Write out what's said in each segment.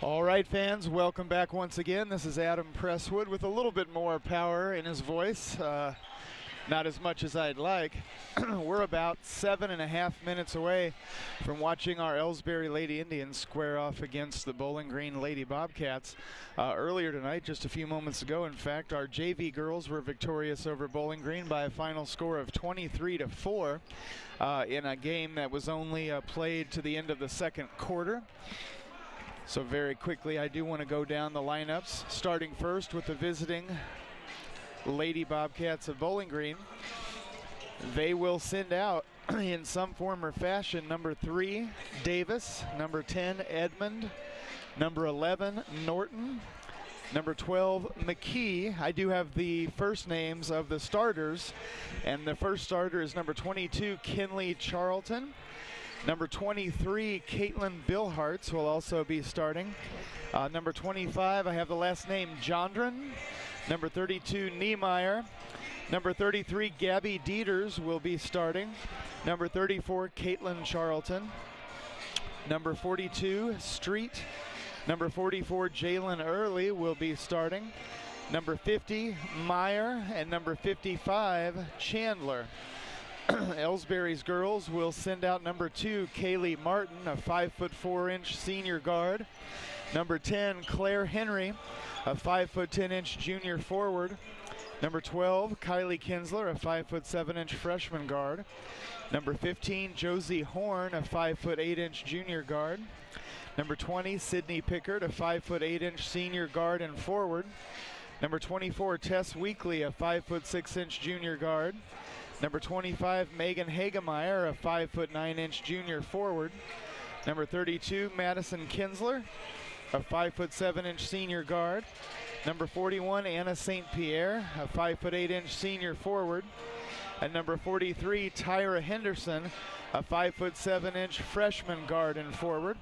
All right, fans, welcome back once again. This is Adam Presswood with a little bit more power in his voice. Not as much as I'd like. We're about 7.5 minutes away from watching our Ellsbury Lady Indians square off against the Bowling Green Lady Bobcats. Earlier tonight, just a few moments ago, in fact, our JV girls were victorious over Bowling Green by a final score of 23-4 in a game that was only played to the end of the second quarter. So very quickly, I do want to go down the lineups, starting first with the visiting Lady Bobcats of Bowling Green. They will send out, in some form or fashion, number 3, Davis, number 10, Edmond, number 11, Norton, number 12, McKee. I do have the first names of the starters, and the first starter is number 22, Kinley Charlton. Number 23, Caitlin Billhartz will also be starting. Number 25, I have the last name Jondren. Number 32, Niemeyer. Number 33, Gabby Dieters will be starting. Number 34, Caitlin Charlton. Number 42, Street. Number 44, Jalen Early will be starting. Number 50, Meyer. And number 55, Chandler. Ellsbury's girls will send out number 2, Kaylee Martin, a 5'4" senior guard. Number 10, Claire Henry, a 5'10" junior forward. Number 12, Kylie Kinsler, a 5'7" freshman guard. Number 15, Josie Horn, a 5'8" junior guard. Number 20, Sydney Pickard, a 5'8" senior guard and forward. Number 24, Tess Weekly, a 5'6" junior guard. Number 25, Megan Hagemeyer, a 5'9" junior forward. Number 32, Madison Kinsler, a 5'7" senior guard. Number 41, Anna St. Pierre, a 5'8" senior forward. And number 43, Tyra Henderson, a 5'7" freshman guard and forward.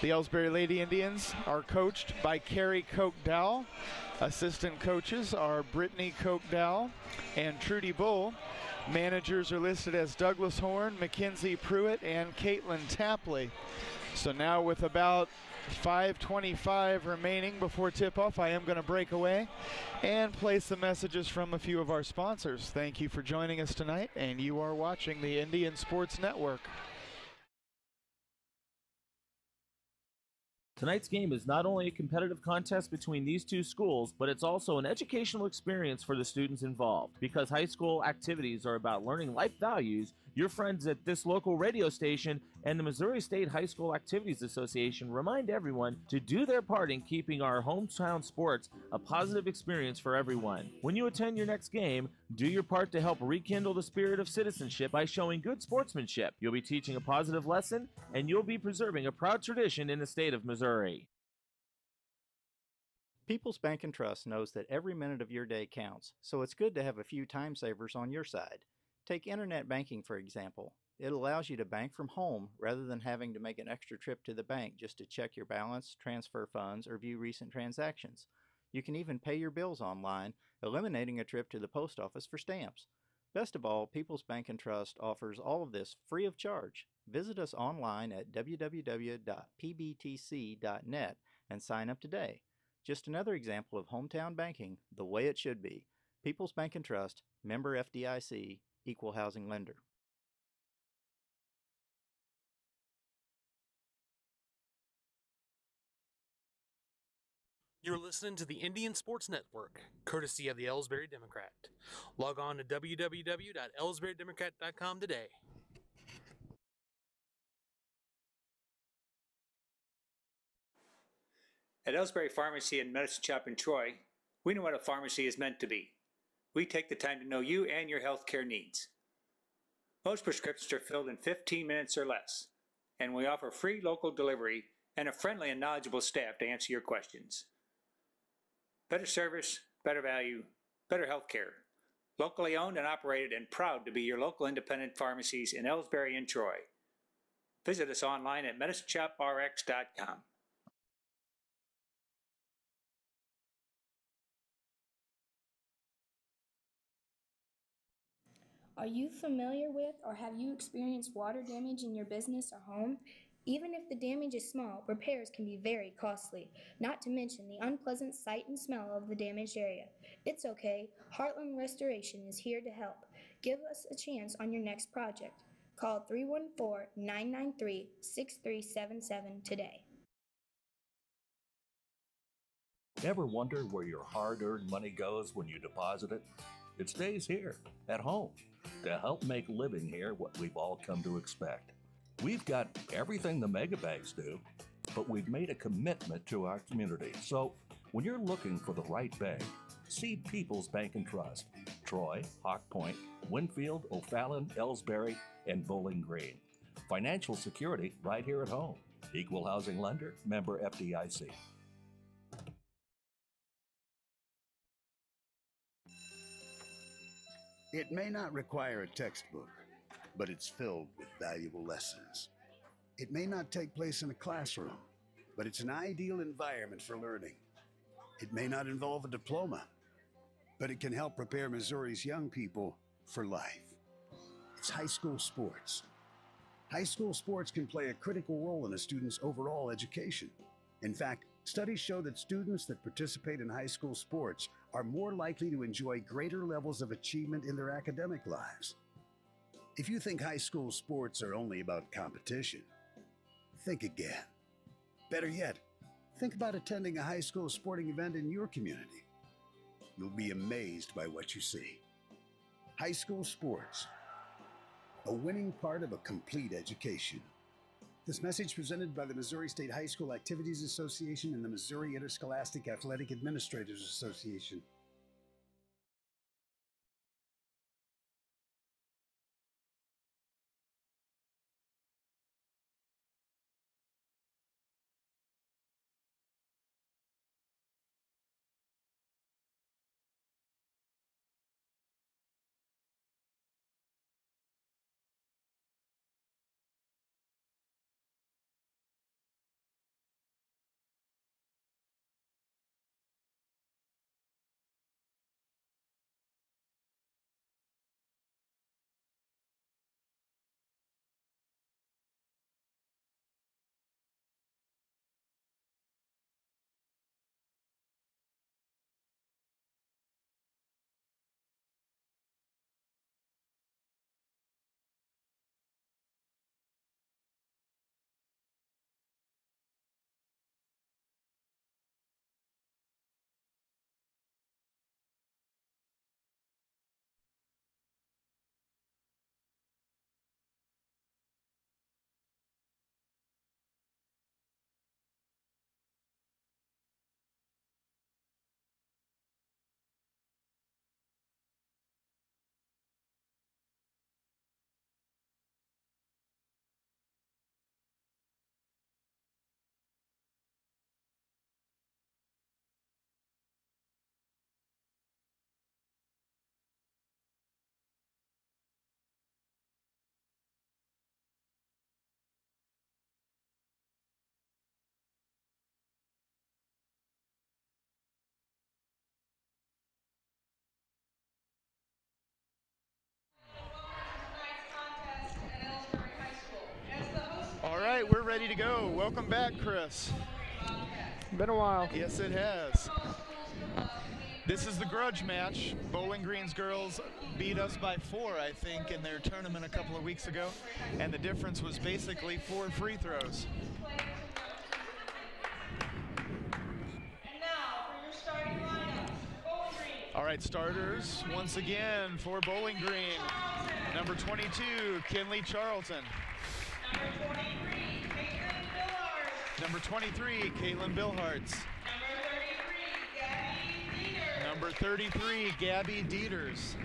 The Ellsbury Lady Indians are coached by Carrie Koch-Dowell. Assistant coaches are Brittany Koch-Dowell and Trudy Bull. Managers are listed as Douglas Horn, Mackenzie Pruitt, and Caitlin Tapley. So now with about 5:25 remaining before tip-off, I am going to break away and play some messages from a few of our sponsors. Thank you for joining us tonight, and you are watching the Indian Sports Network. Tonight's game is not only a competitive contest between these two schools, but it's also an educational experience for the students involved. Because high school activities are about learning life values, your friends at this local radio station and the Missouri State High School Activities Association remind everyone to do their part in keeping our hometown sports a positive experience for everyone. When you attend your next game, do your part to help rekindle the spirit of citizenship by showing good sportsmanship. You'll be teaching a positive lesson, and you'll be preserving a proud tradition in the state of Missouri. People's Bank and Trust knows that every minute of your day counts, so it's good to have a few time savers on your side. Take internet banking, for example. It allows you to bank from home rather than having to make an extra trip to the bank just to check your balance, transfer funds, or view recent transactions. You can even pay your bills online, eliminating a trip to the post office for stamps. Best of all, People's Bank and Trust offers all of this free of charge. Visit us online at www.pbtc.net and sign up today. Just another example of hometown banking the way it should be. People's Bank and Trust, member FDIC, equal housing lender. You're listening to the Indian Sports Network, courtesy of the Ellsbury Democrat. Log on to www.ellsburydemocrat.com today. At Ellsbury Pharmacy and Medicine Shop in Troy, we know what a pharmacy is meant to be. We take the time to know you and your healthcare needs. Most prescriptions are filled in 15 minutes or less, and we offer free local delivery and a friendly and knowledgeable staff to answer your questions. Better service, better value, better healthcare. Locally owned and operated and proud to be your local independent pharmacies in Ellsbury and Troy. Visit us online at medicineshoprx.com. Are you familiar with or have you experienced water damage in your business or home? Even if the damage is small, repairs can be very costly, not to mention the unpleasant sight and smell of the damaged area. It's okay. Heartland Restoration is here to help. Give us a chance on your next project. Call 314-993-6377 today. Ever wonder where your hard-earned money goes when you deposit it? It stays here, at home, to help make living here what we've all come to expect. We've got everything the mega banks do, but we've made a commitment to our community. So when you're looking for the right bank, see People's Bank and Trust, Troy, Hawk Point, Winfield, O'Fallon, Ellsbury, and Bowling Green. Financial security right here at home. Equal housing lender, member FDIC. It may not require a textbook, but it's filled with valuable lessons. It may not take place in a classroom, but it's an ideal environment for learning. It may not involve a diploma, but it can help prepare Missouri's young people for life. It's high school sports. High school sports can play a critical role in a student's overall education. In fact, studies show that students that participate in high school sports are more likely to enjoy greater levels of achievement in their academic lives. If you think high school sports are only about competition, think again. Better yet, think about attending a high school sporting event in your community. You'll be amazed by what you see. High school sports, a winning part of a complete education. This message presented by the Missouri State High School Activities Association and the Missouri Interscholastic Athletic Administrators Association. All right, we're ready to go. Welcome back, Chris. Been a while. Yes, it has. This is the grudge match. Bowling Green's girls beat us by 4, I think, in their tournament a couple of weeks ago, and the difference was basically 4 free throws. All right, starters once again for Bowling Green. Number 22, Kinley Charlton. Number 23, Caitlin Billhartz. Number 33, Gabby Dieters.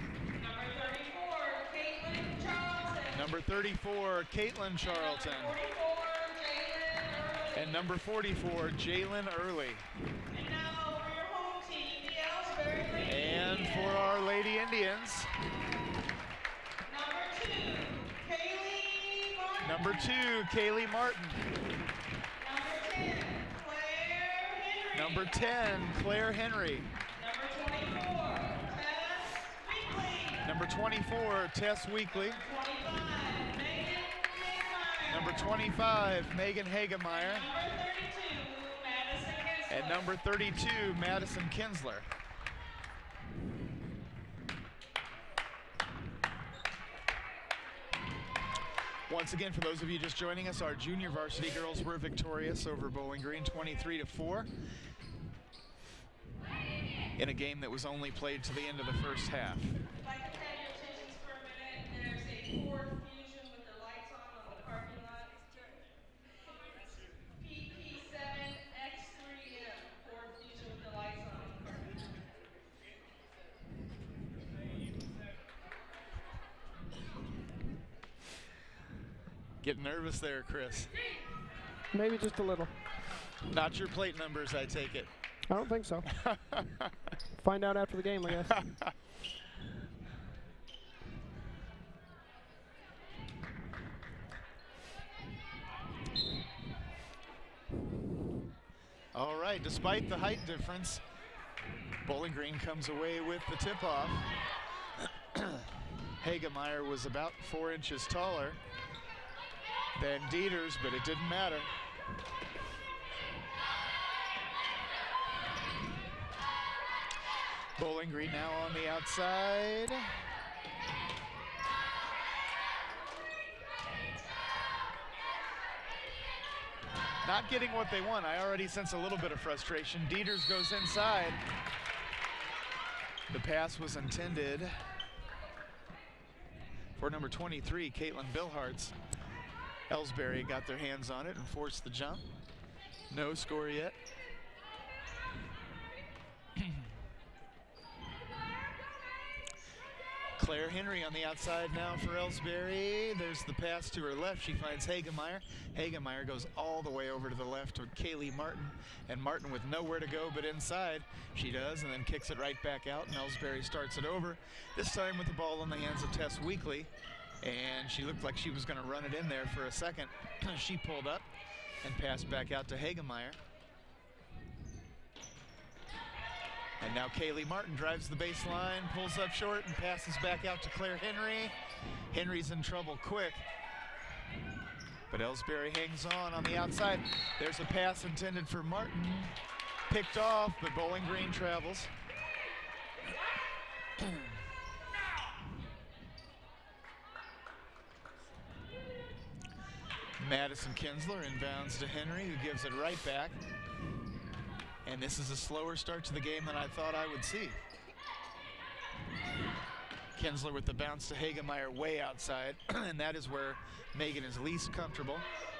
Number 34, Caitlin Charlton. And number 44, Jalen Early. And for our Lady Indians, number 2, Kaylee Martin. Number 10, Claire Henry. Number 24, Tess Weekly. Number 25, Megan Hagemeyer. And number 32, Madison Kinsler. Once again, for those of you just joining us, our junior varsity girls were victorious over Bowling Green 23-4 in a game that was only played to the end of the first half. Getting nervous there, Chris. Maybe just a little. Not your plate numbers, I take it. I don't think so. Find out after the game, I guess. All right, despite the height difference, Bowling Green comes away with the tip-off. Hagemeyer was about 4 inches taller than Dieters, but it didn't matter. Bowling Green now on the outside. Not getting what they want. I already sense a little bit of frustration. Dieters goes inside. The pass was intended for number 23, Caitlin Billhartz. Ellsbury got their hands on it and forced the jump. No score yet. Claire Henry on the outside now for Ellsbury. There's the pass to her left. She finds Hagemeyer. Hagemeyer goes all the way over to the left to Kaylee Martin. And Martin with nowhere to go but inside. She does, and then kicks it right back out, and Ellsbury starts it over. This time with the ball in the hands of Tess Weekly. And she looked like she was going to run it in there for a second. She pulled up and passed back out to Hagemeyer. And now Kaylee Martin drives the baseline, pulls up short, and passes back out to Claire Henry. Henry's in trouble quick. But Ellsbury hangs on the outside. There's a pass intended for Martin. Picked off, but Bowling Green travels. Madison Kinsler inbounds to Henry, who gives it right back. And this is a slower start to the game than I thought I would see. Kinsler with the bounce to Hagemeyer way outside, and that is where Megan is least comfortable.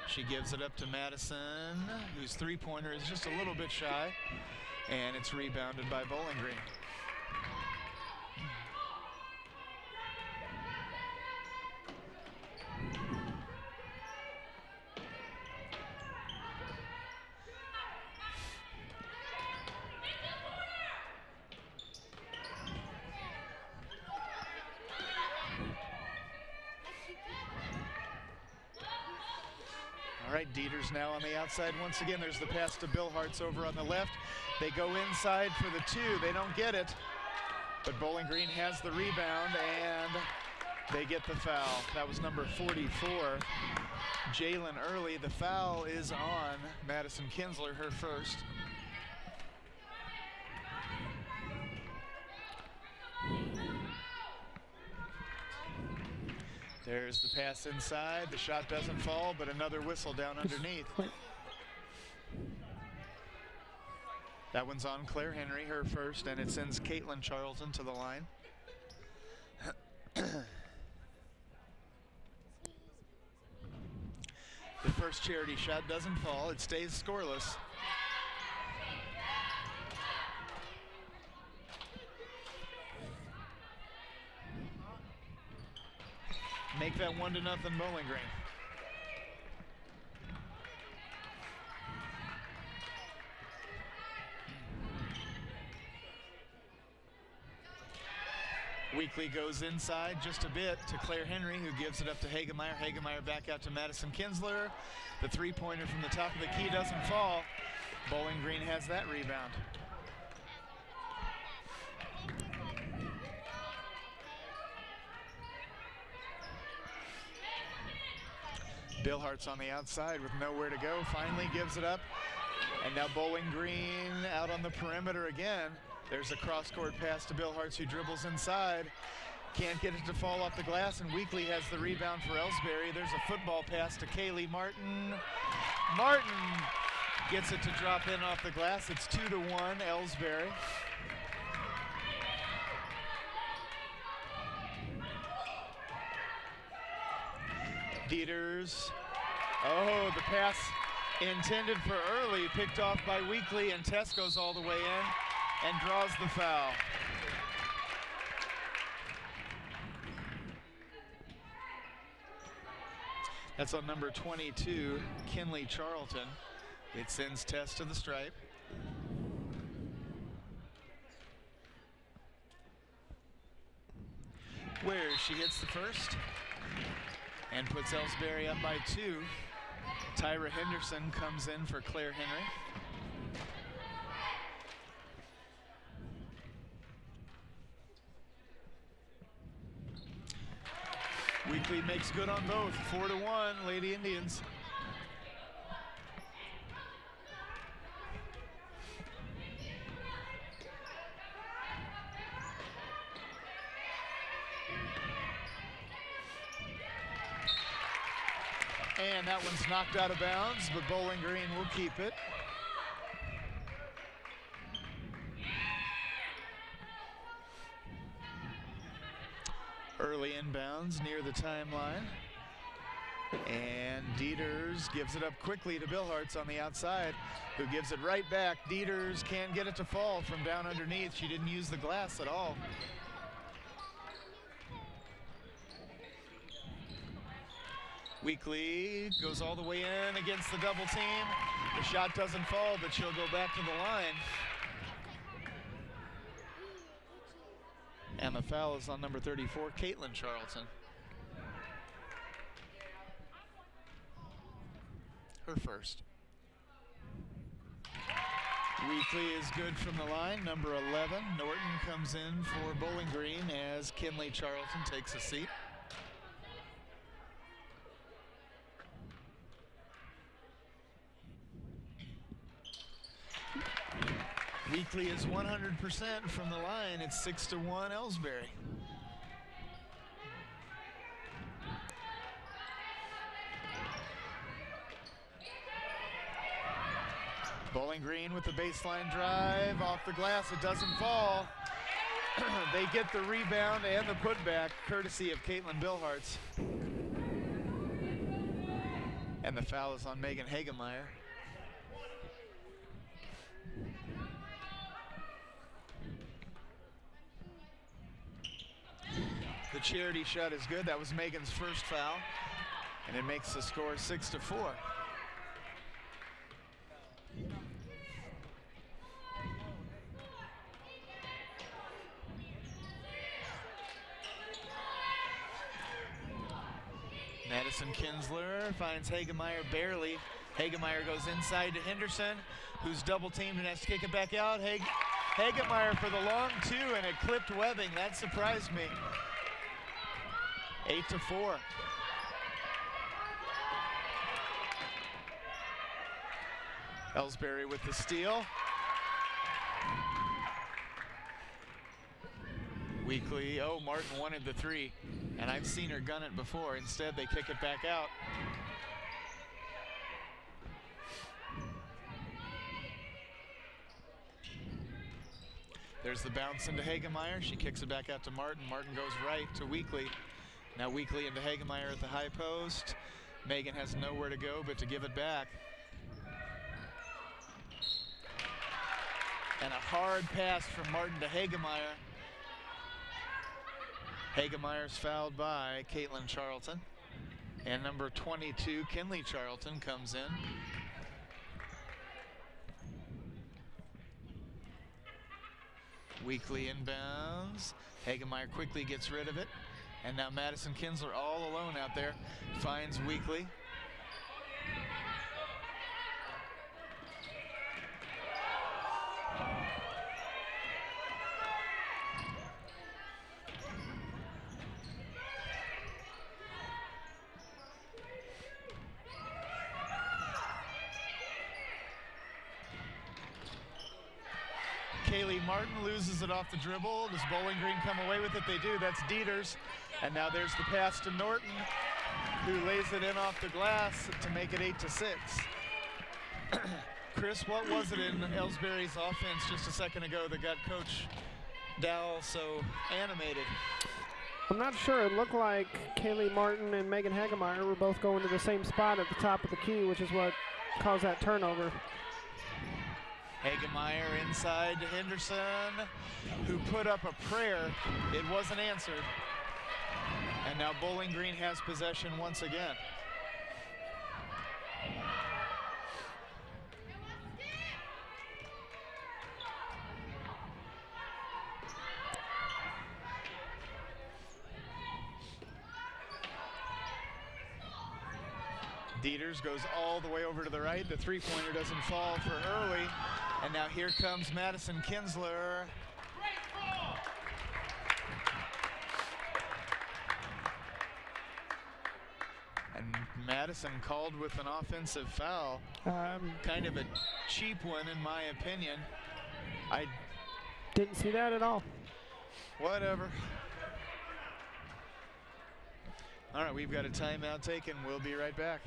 She gives it up to Madison, whose three-pointer is just a little bit shy, and it's rebounded by Bowling Green. All right, Dieters now on the outside once again. There's the pass to Billhartz over on the left. They go inside for the two. They don't get it, but Bowling Green has the rebound, and they get the foul. That was number 44, Jalen Early. The foul is on Madison Kinsler, her first. There's the pass inside. The shot doesn't fall, but another whistle down underneath. That one's on Claire Henry, her first, and it sends Caitlin Charlton to the line. The first charity shot doesn't fall. It stays scoreless. Make that 1-0 Bowling Green. Weekly goes inside just a bit to Claire Henry, who gives it up to Hagemeyer. Hagemeyer back out to Madison Kinsler. The three-pointer from the top of the key doesn't fall. Bowling Green has that rebound. Bill Hart's on the outside with nowhere to go. Finally gives it up. And now Bowling Green out on the perimeter again. There's a cross-court pass to Bill Hartz, who dribbles inside. Can't get it to fall off the glass, and Weekly has the rebound for Ellsbury. There's a football pass to Kaylee Martin. Martin gets it to drop in off the glass. It's 2-1, Ellsbury. Dieters. Oh, the pass intended for Early, picked off by Weekly, and Tess goes all the way in and draws the foul. That's on number 22, Kinley Charlton. It sends Tess to the stripe. Where she hits the first and puts Ellsbury up by 2. Tyra Henderson comes in for Claire Henry. Weekly makes good on both. 4-1, Lady Indians. And that one's knocked out of bounds, but Bowling Green will keep it. Early inbounds near the timeline. And Dieters gives it up quickly to Bill Hartz on the outside, who gives it right back. Dieters can't get it to fall from down underneath. She didn't use the glass at all. Weekly goes all the way in against the double team. The shot doesn't fall, but she'll go back to the line. And the foul is on number 34, Caitlin Charlton. Her first. Weekly is good from the line, number 11. Norton comes in for Bowling Green as Kinley Charlton takes a seat. Weekly is 100% from the line. It's 6-1 Ellsbury. Bowling Green with the baseline drive off the glass. It doesn't fall. They get the rebound and the putback, courtesy of Caitlin Billhartz. And the foul is on Megan Hagemeyer. The charity shot is good. That was Megan's first foul, and it makes the score 6-4. Madison Kinsler finds Hagemeyer barely. Hagemeyer goes inside to Henderson, who's double teamed and has to kick it back out. Hagemeyer for the long two, and it clipped Webbing. That surprised me. 8-4. Ellsbury with the steal. Weekly, oh, Martin wanted the three, and I've seen her gun it before. Instead, they kick it back out. There's the bounce into Hagemeyer. She kicks it back out to Martin. Martin goes right to Weekly. Now Weekly into Hagemeyer at the high post. Megan has nowhere to go but to give it back. And a hard pass from Martin to Hagemeyer. Hagemeyer's fouled by Caitlin Charlton. And number 22, Kinley Charlton, comes in. Weekly inbounds. Hagemeyer quickly gets rid of it. And now Madison Kinsler all alone out there. Finds Weekly. Kaylee Martin loses it off the dribble. Does Bowling Green come away with it? They do. That's Dieters. And now there's the pass to Norton, who lays it in off the glass to make it 8-6. Chris, what was it in Ellsbury's offense just a second ago that got Coach Dowell so animated? I'm not sure. It looked like Kaylee Martin and Megan Hagemeyer were both going to the same spot at the top of the key, which is what caused that turnover. Hagemeyer inside to Henderson, who put up a prayer. It wasn't answered. And now Bowling Green has possession once again. Dieters goes all the way over to the right. The three-pointer doesn't fall for early. And now here comes Madison Kinsler. And Madison called with an offensive foul. Kind of a cheap one in my opinion. I didn't see that at all. Whatever. All right, we've got a timeout taken. We'll be right back.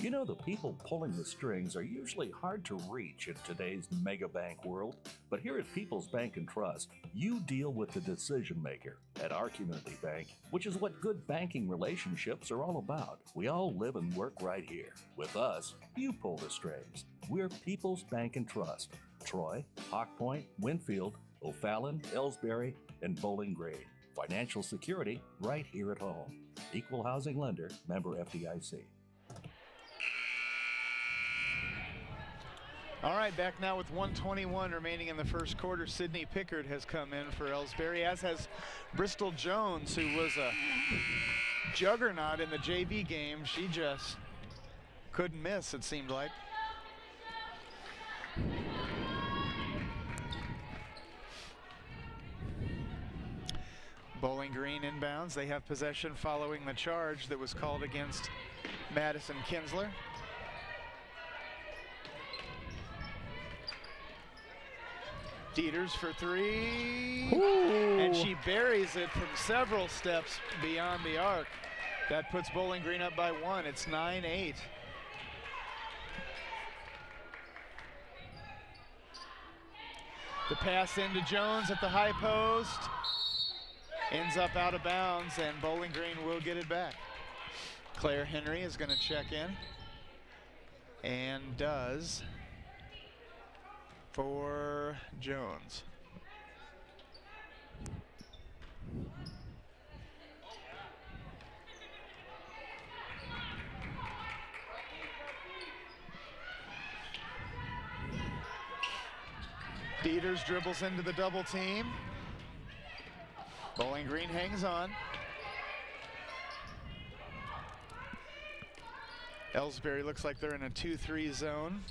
You know, the people pulling the strings are usually hard to reach in today's mega bank world, but here at People's Bank and Trust, you deal with the decision maker. At our community bank, which is what good banking relationships are all about, we all live and work right here. With us, you pull the strings. We're People's Bank and Trust. Troy, Hawk Point, Winfield, O'Fallon, Ellsbury, and Bowling Green. Financial security right here at home. Equal housing lender, member FDIC. All right, back now with 1:21 remaining in the first quarter. Sydney Pickard has come in for Ellsbury, as has Bristol Jones, who was a juggernaut in the JV game. She just couldn't miss, it seemed like. Bowling Green inbounds. They have possession following the charge that was called against Madison Kinsler. Dieters for three. Ooh. And she buries it from several steps beyond the arc. That puts Bowling Green up by one. It's 9-8. The pass into Jones at the high post. Ends up out of bounds, and Bowling Green will get it back. Claire Henry is going to check in, and does, for Jones. Dieters dribbles into the double team. Bowling Green hangs on. Ellsbury looks like they're in a 2-3 zone.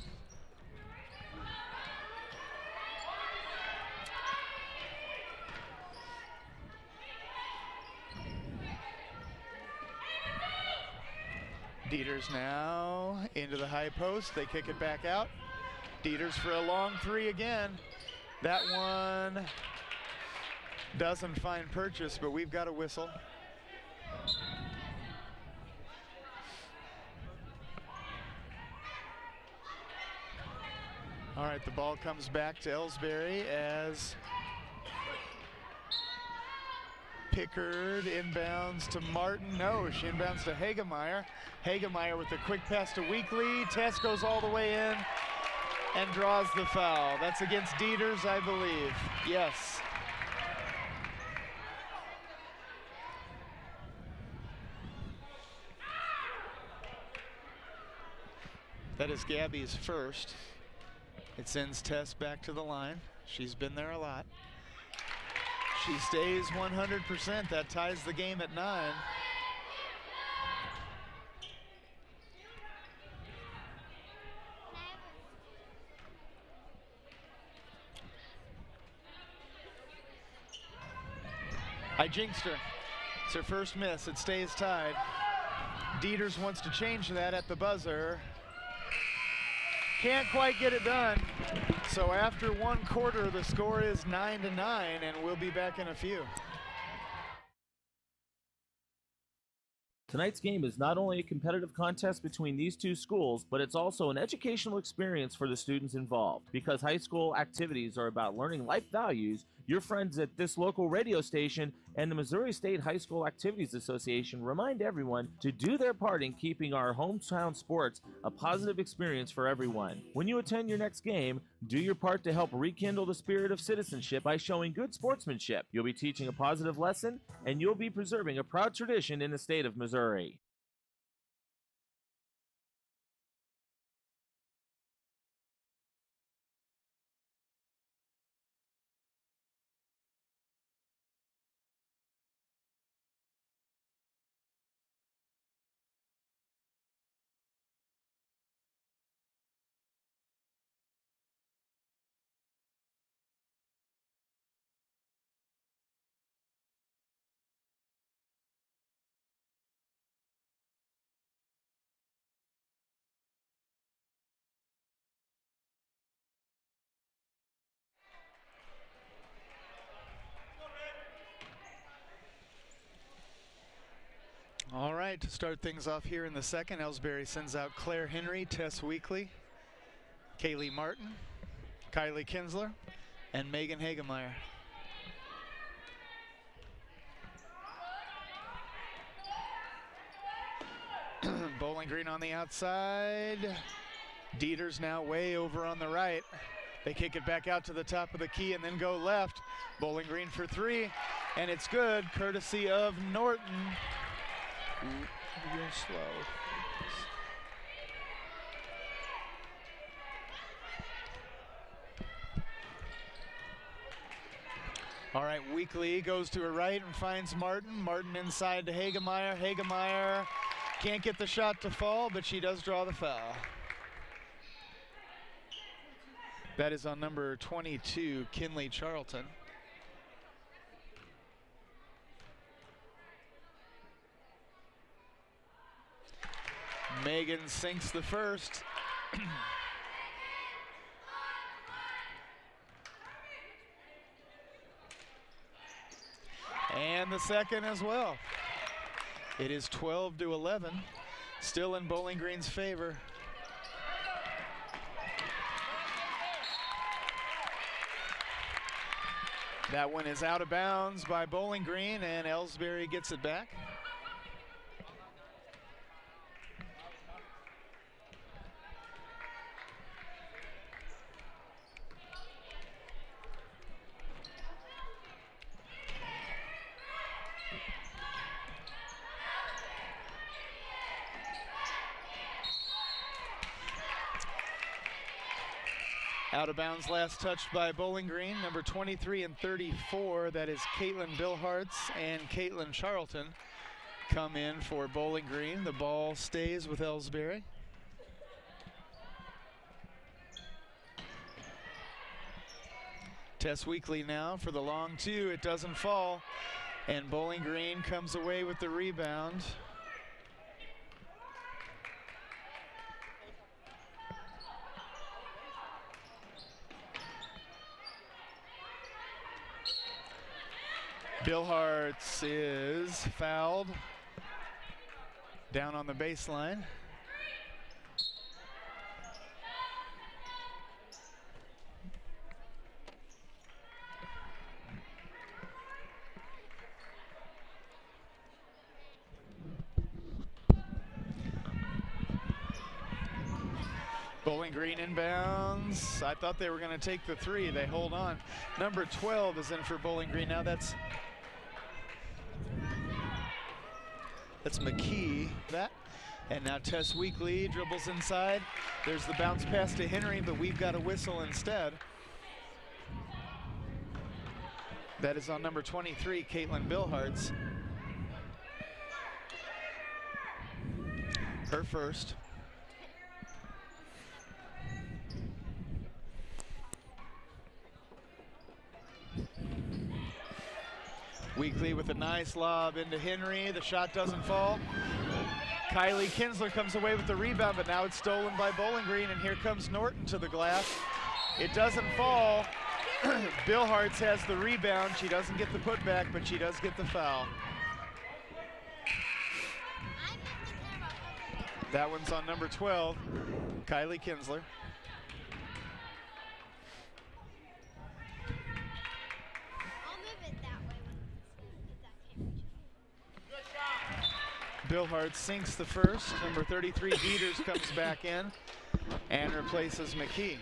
Dieters now into the high post. They kick it back out. Dieters for a long three again. That one doesn't find purchase, but we've got a whistle. All right, the ball comes back to Ellsbury as Pickard inbounds to Martin. No, she inbounds to Hagemeyer. Hagemeyer with a quick pass to Weekly. Tess goes all the way in and draws the foul. That's against Dieters, I believe. Yes. That is Gabby's first. It sends Tess back to the line. She's been there a lot. She stays 100%. That ties the game at 9. I jinxed her. It's her first miss. It stays tied. Dieters wants to change that at the buzzer. can't quite get it done. So after one quarter, the score is 9-9, and we'll be back in a few. Tonight's game is not only a competitive contest between these two schools, but it's also an educational experience for the students involved. Because high school activities are about learning life values, your friends at this local radio station and the Missouri State High School Activities Association remind everyone to do their part in keeping our hometown sports a positive experience for everyone. When you attend your next game, do your part to help rekindle the spirit of citizenship by showing good sportsmanship. You'll be teaching a positive lesson, and you'll be preserving a proud tradition in the state of Missouri. All right, to start things off here in the second, Ellsbury sends out Claire Henry, Tess Weekly, Kaylee Martin, Kylie Kinsler, and Megan Hagemeyer. Bowling Green on the outside. Dieter's now way over on the right. They kick it back out to the top of the key and then go left. Bowling Green for three, and it's good, courtesy of Norton. Real slow. All right, Weekly goes to her right and finds Martin. Martin inside to Hagemeyer. Hagemeyer can't get the shot to fall, but she does draw the foul. That is on number 22, Kinley Charlton. Megan sinks the first. And the second as well. It is 12-11, still in Bowling Green's favor. That one is out of bounds by Bowling Green, and Ellsbury gets it back. Out of bounds, last touched by Bowling Green, number 23 and 34. That is Caitlin Billhartz and Caitlin Charlton come in for Bowling Green. The ball stays with Ellsbury. Tess Weekly now for the long two. It doesn't fall, and Bowling Green comes away with the rebound. Billhartz is fouled down on the baseline. Bowling Green inbounds. I thought they were going to take the three. They hold on. Number 12 is in for Bowling Green. Now that's McKee. And now Tess Weekly dribbles inside. There's the bounce pass to Henry, but we've got a whistle instead. That is on number 23, Caitlin Billhartz. Her first. Weekly with a nice lob into Henry. The shot doesn't fall. Kylie Kinsler comes away with the rebound, but now it's stolen by Bowling Green, and here comes Norton to the glass. It doesn't fall. Bill Hartz has the rebound. She doesn't get the putback, but she does get the foul. That one's on number 12, Kylie Kinsler. Bill Hart sinks the first. Number 33, Dieters, comes back in and replaces McKee.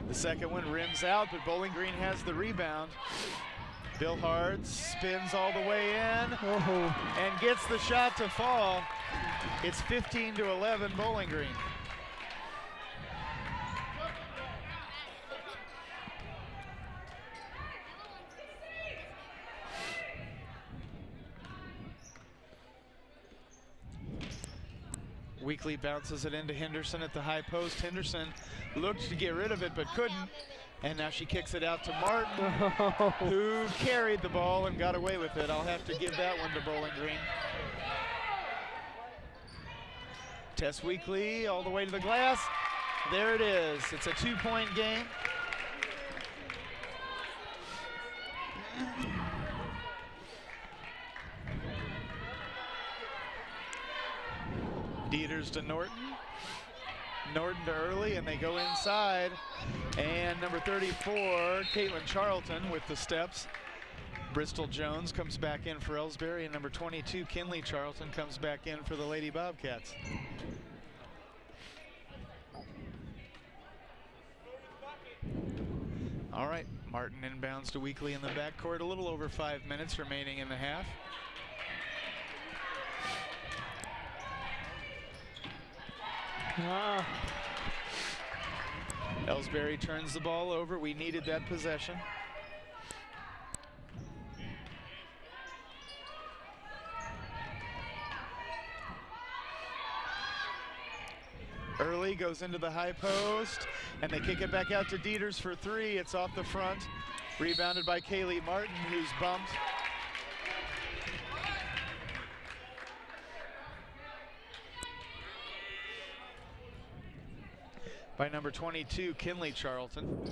The second one rims out, but Bowling Green has the rebound. Bill Hart spins all the way in and gets the shot to fall. It's 15-11 Bowling Green. Weekly bounces it into Henderson at the high post. Henderson looked to get rid of it but couldn't. And now she kicks it out to Martin, who carried the ball and got away with it. I'll have to give that one to Bowling Green. Tess Weekly all the way to the glass. There it is. It's a 2-point game. Dieters to Norton. Norton to Early, and they go inside. And number 34, Caitlin Charlton with the steps. Bristol Jones comes back in for Ellsbury, and number 22, Kinley Charlton, comes back in for the Lady Bobcats. All right, Martin inbounds to Weekly in the backcourt. A little over 5 minutes remaining in the half. Ellsbury turns the ball over. We needed that possession. Early goes into the high post, and they kick it back out to Dieters for three. It's off the front. Rebounded by Kaylee Martin, who's bumped. By number 22, Kinley Charlton.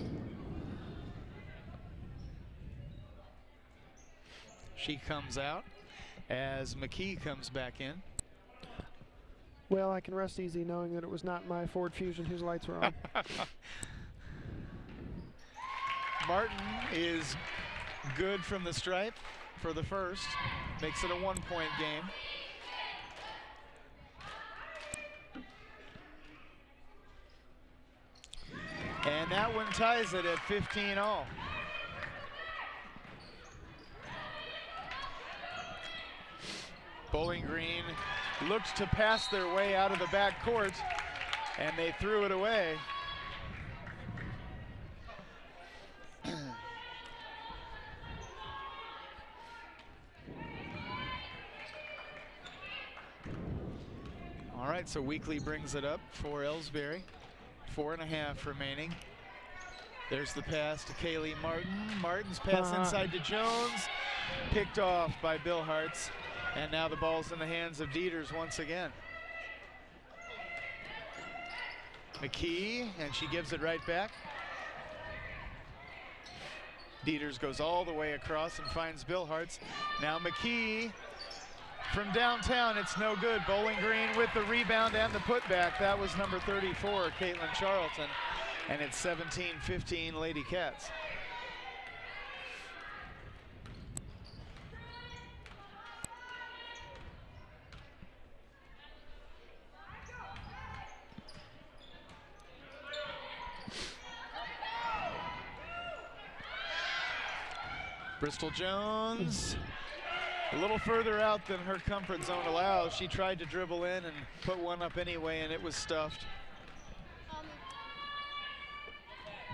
She comes out as McKee comes back in. Well, I can rest easy knowing that it was not my Ford Fusion whose lights were on. Martin is good from the stripe for the first. Makes it a 1-point game. And that one ties it at 15-all. Bowling Green looked to pass their way out of the back court, and they threw it away. All right, so Weekly brings it up for Ellsbury. 4.5 remaining. There's the pass to Kaylee Martin. Martin's pass inside to Jones. Picked off by Bill Hartz. And now the ball's in the hands of Dieters once again. McKee, and she gives it right back. Dieters goes all the way across and finds Bill Hartz. Now McKee from downtown, it's no good. Bowling Green with the rebound and the putback. That was number 34, Caitlin Charlton. And it's 17-15 Lady Cats. Bristol Jones, a little further out than her comfort zone allows. She tried to dribble in and put one up anyway, and it was stuffed.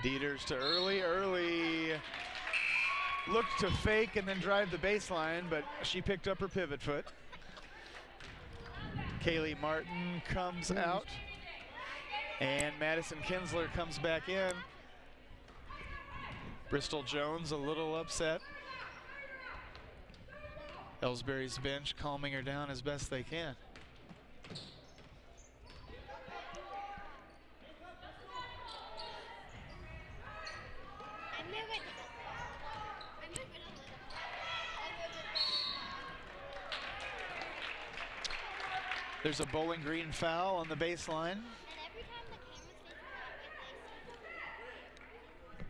Dieters to Early. Early looked to fake and then drive the baseline, but she picked up her pivot foot. Kaylee Martin comes out. And Madison Kinsler comes back in. Bristol Jones a little upset. Ellsbury's bench calming her down as best they can. There's a Bowling Green foul on the baseline.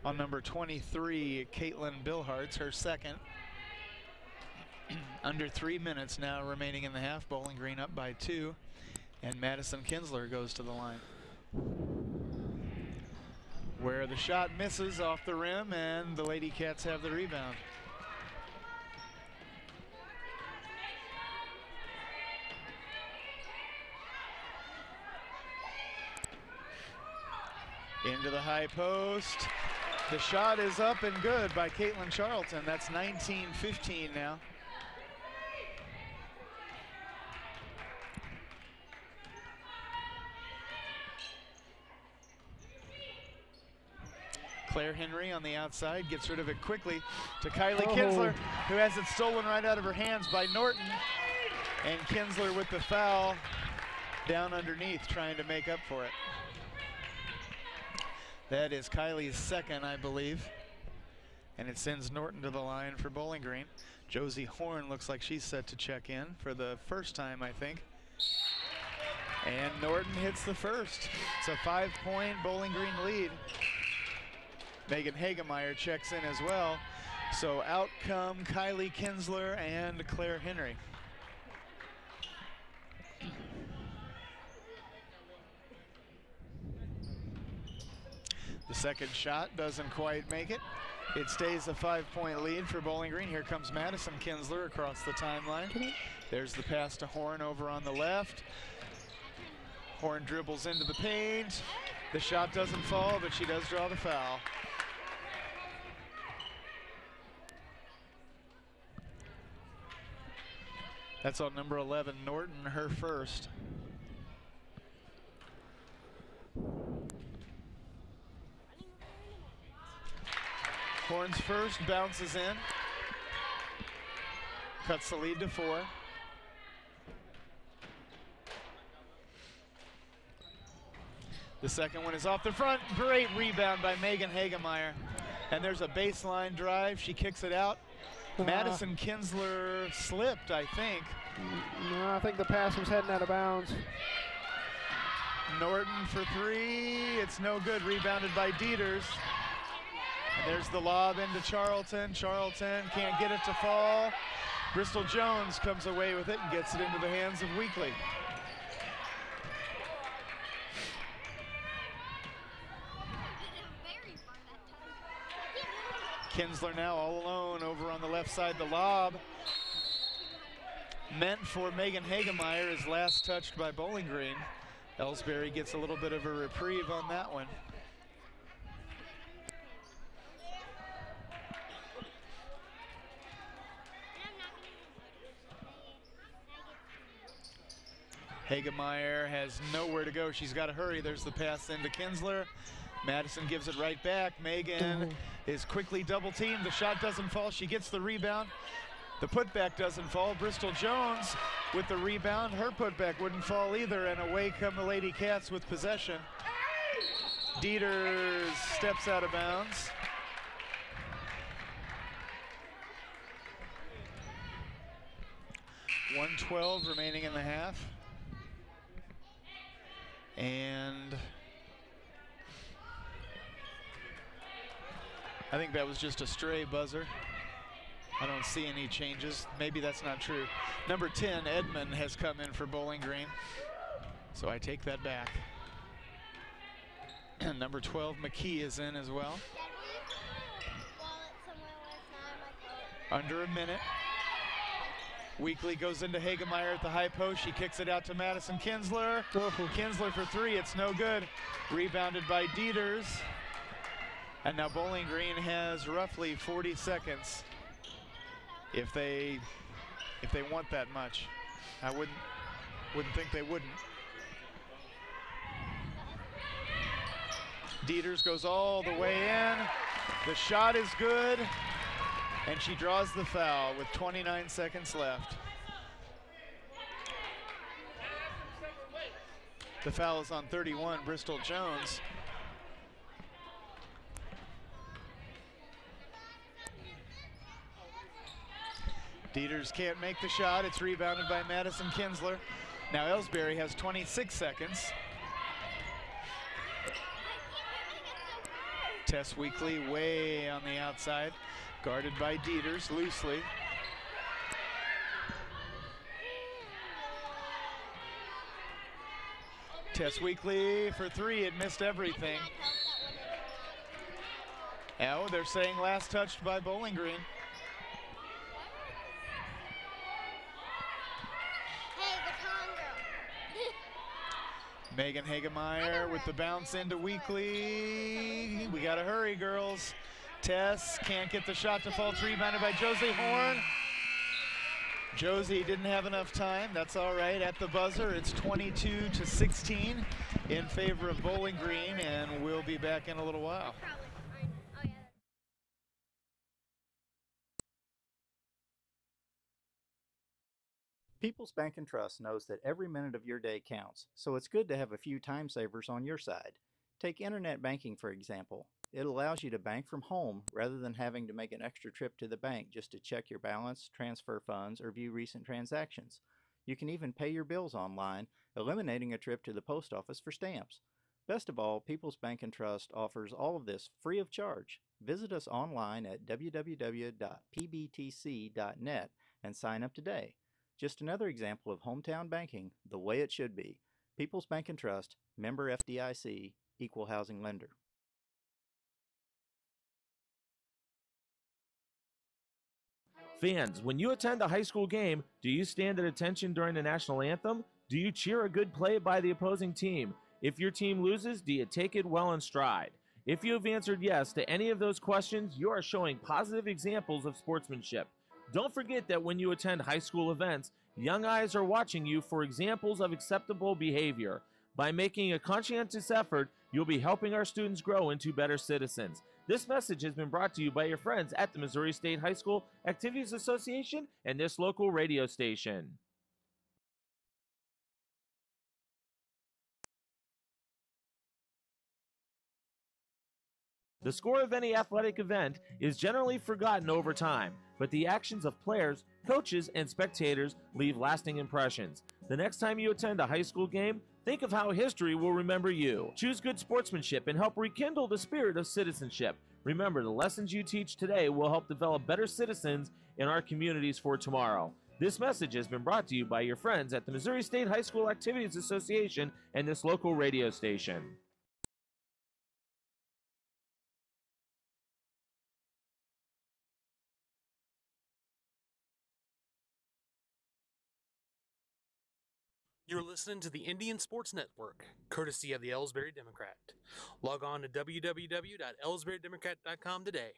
On number 23, Caitlin Billhartz, her second. Under 3 minutes now remaining in the half. Bowling Green up by 2. And Madison Kinsler goes to the line, where the shot misses off the rim and the Lady Cats have the rebound. Into the high post. The shot is up and good by Caitlin Charlton. That's 19-15 now. Claire Henry on the outside gets rid of it quickly to Kylie Kinsler, who has it stolen right out of her hands by Norton. And Kinsler with the foul down underneath, trying to make up for it. That is Kylie's second, I believe. And it sends Norton to the line for Bowling Green. Josie Horn looks like she's set to check in for the first time, I think. And Norton hits the first. It's a 5-point Bowling Green lead. Megan Hagemeyer checks in as well. So out come Kylie Kinsler and Claire Henry. The second shot doesn't quite make it. It stays a 5-point lead for Bowling Green. Here comes Madison Kinsler across the timeline. There's the pass to Horn over on the left. Horn dribbles into the paint. The shot doesn't fall, but she does draw the foul. That's on number 11, Norton, her first. Horn's first bounces in. Cuts the lead to 4. The second one is off the front. Great rebound by Megan Hagemeyer. And there's a baseline drive. She kicks it out. Madison Kinsler slipped, I think. No, I think the pass was heading out of bounds. Norton for 3. It's no good. Rebounded by Dieters. And there's the lob into Charlton. Charlton can't get it to fall. Bristol Jones comes away with it and gets it into the hands of Weekly. Kinsler now all alone over on the left side. The lob meant for Megan Hagemeyer is last touched by Bowling Green. Ellsbury gets a little bit of a reprieve on that one. Hagemeyer has nowhere to go. She's got to hurry. There's the pass into Kinsler. Madison gives it right back. Megan is quickly double teamed. The shot doesn't fall. She gets the rebound. The putback doesn't fall. Bristol Jones with the rebound. Her putback wouldn't fall either, and away come the Lady Cats with possession. Dieters steps out of bounds. .112 remaining in the half. And I think that was just a stray buzzer. I don't see any changes. Maybe that's not true. Number 10, Edmond, has come in for Bowling Green. So I take that back. And number 12, McKee, is in as well. Under a minute. Weekly goes into Hagemeyer at the high post. She kicks it out to Madison Kinsler. Kinsler for 3, it's no good. Rebounded by Dieters. And now Bowling Green has roughly 40 seconds if they want that much. I wouldn't think they wouldn't. Dieters goes all the way in. The shot is good, and she draws the foul with 29 seconds left. The foul is on 31, Bristol Jones. Dieters can't make the shot. It's rebounded by Madison Kinsler. Now Ellsbury has 26 seconds. Tess Weekly way on the outside, guarded by Dieters loosely. Tess Weekly for three, it missed everything. Oh, they're saying last touched by Bowling Green. Megan Hagemeyer with the bounce into Weekly. We gotta hurry, girls. Tess can't get the shot to fall. It's rebounded by Josie Horn. Josie didn't have enough time. That's all right. At the buzzer, it's 22-16 in favor of Bowling Green, and we'll be back in a little while. People's Bank and Trust knows that every minute of your day counts, so it's good to have a few time savers on your side. Take internet banking, for example. It allows you to bank from home rather than having to make an extra trip to the bank just to check your balance, transfer funds, or view recent transactions. You can even pay your bills online, eliminating a trip to the post office for stamps. Best of all, People's Bank and Trust offers all of this free of charge. Visit us online at www.pbtc.net and sign up today. Just another example of hometown banking the way it should be. People's Bank and Trust, member FDIC, equal housing lender. Fans, when you attend a high school game, do you stand at attention during the national anthem? Do you cheer a good play by the opposing team? If your team loses, do you take it well in stride? If you have answered yes to any of those questions, you are showing positive examples of sportsmanship. Don't forget that when you attend high school events, young eyes are watching you for examples of acceptable behavior. By making a conscientious effort, you'll be helping our students grow into better citizens. This message has been brought to you by your friends at the Missouri State High School Activities Association and this local radio station. The score of any athletic event is generally forgotten over time, but the actions of players, coaches, and spectators leave lasting impressions. The next time you attend a high school game, think of how history will remember you. Choose good sportsmanship and help rekindle the spirit of citizenship. Remember, the lessons you teach today will help develop better citizens in our communities for tomorrow. This message has been brought to you by your friends at the Missouri State High School Activities Association and this local radio station. You're listening to the Indian Sports Network, courtesy of the Ellsbury Democrat. Log on to www.ellsburydemocrat.com today.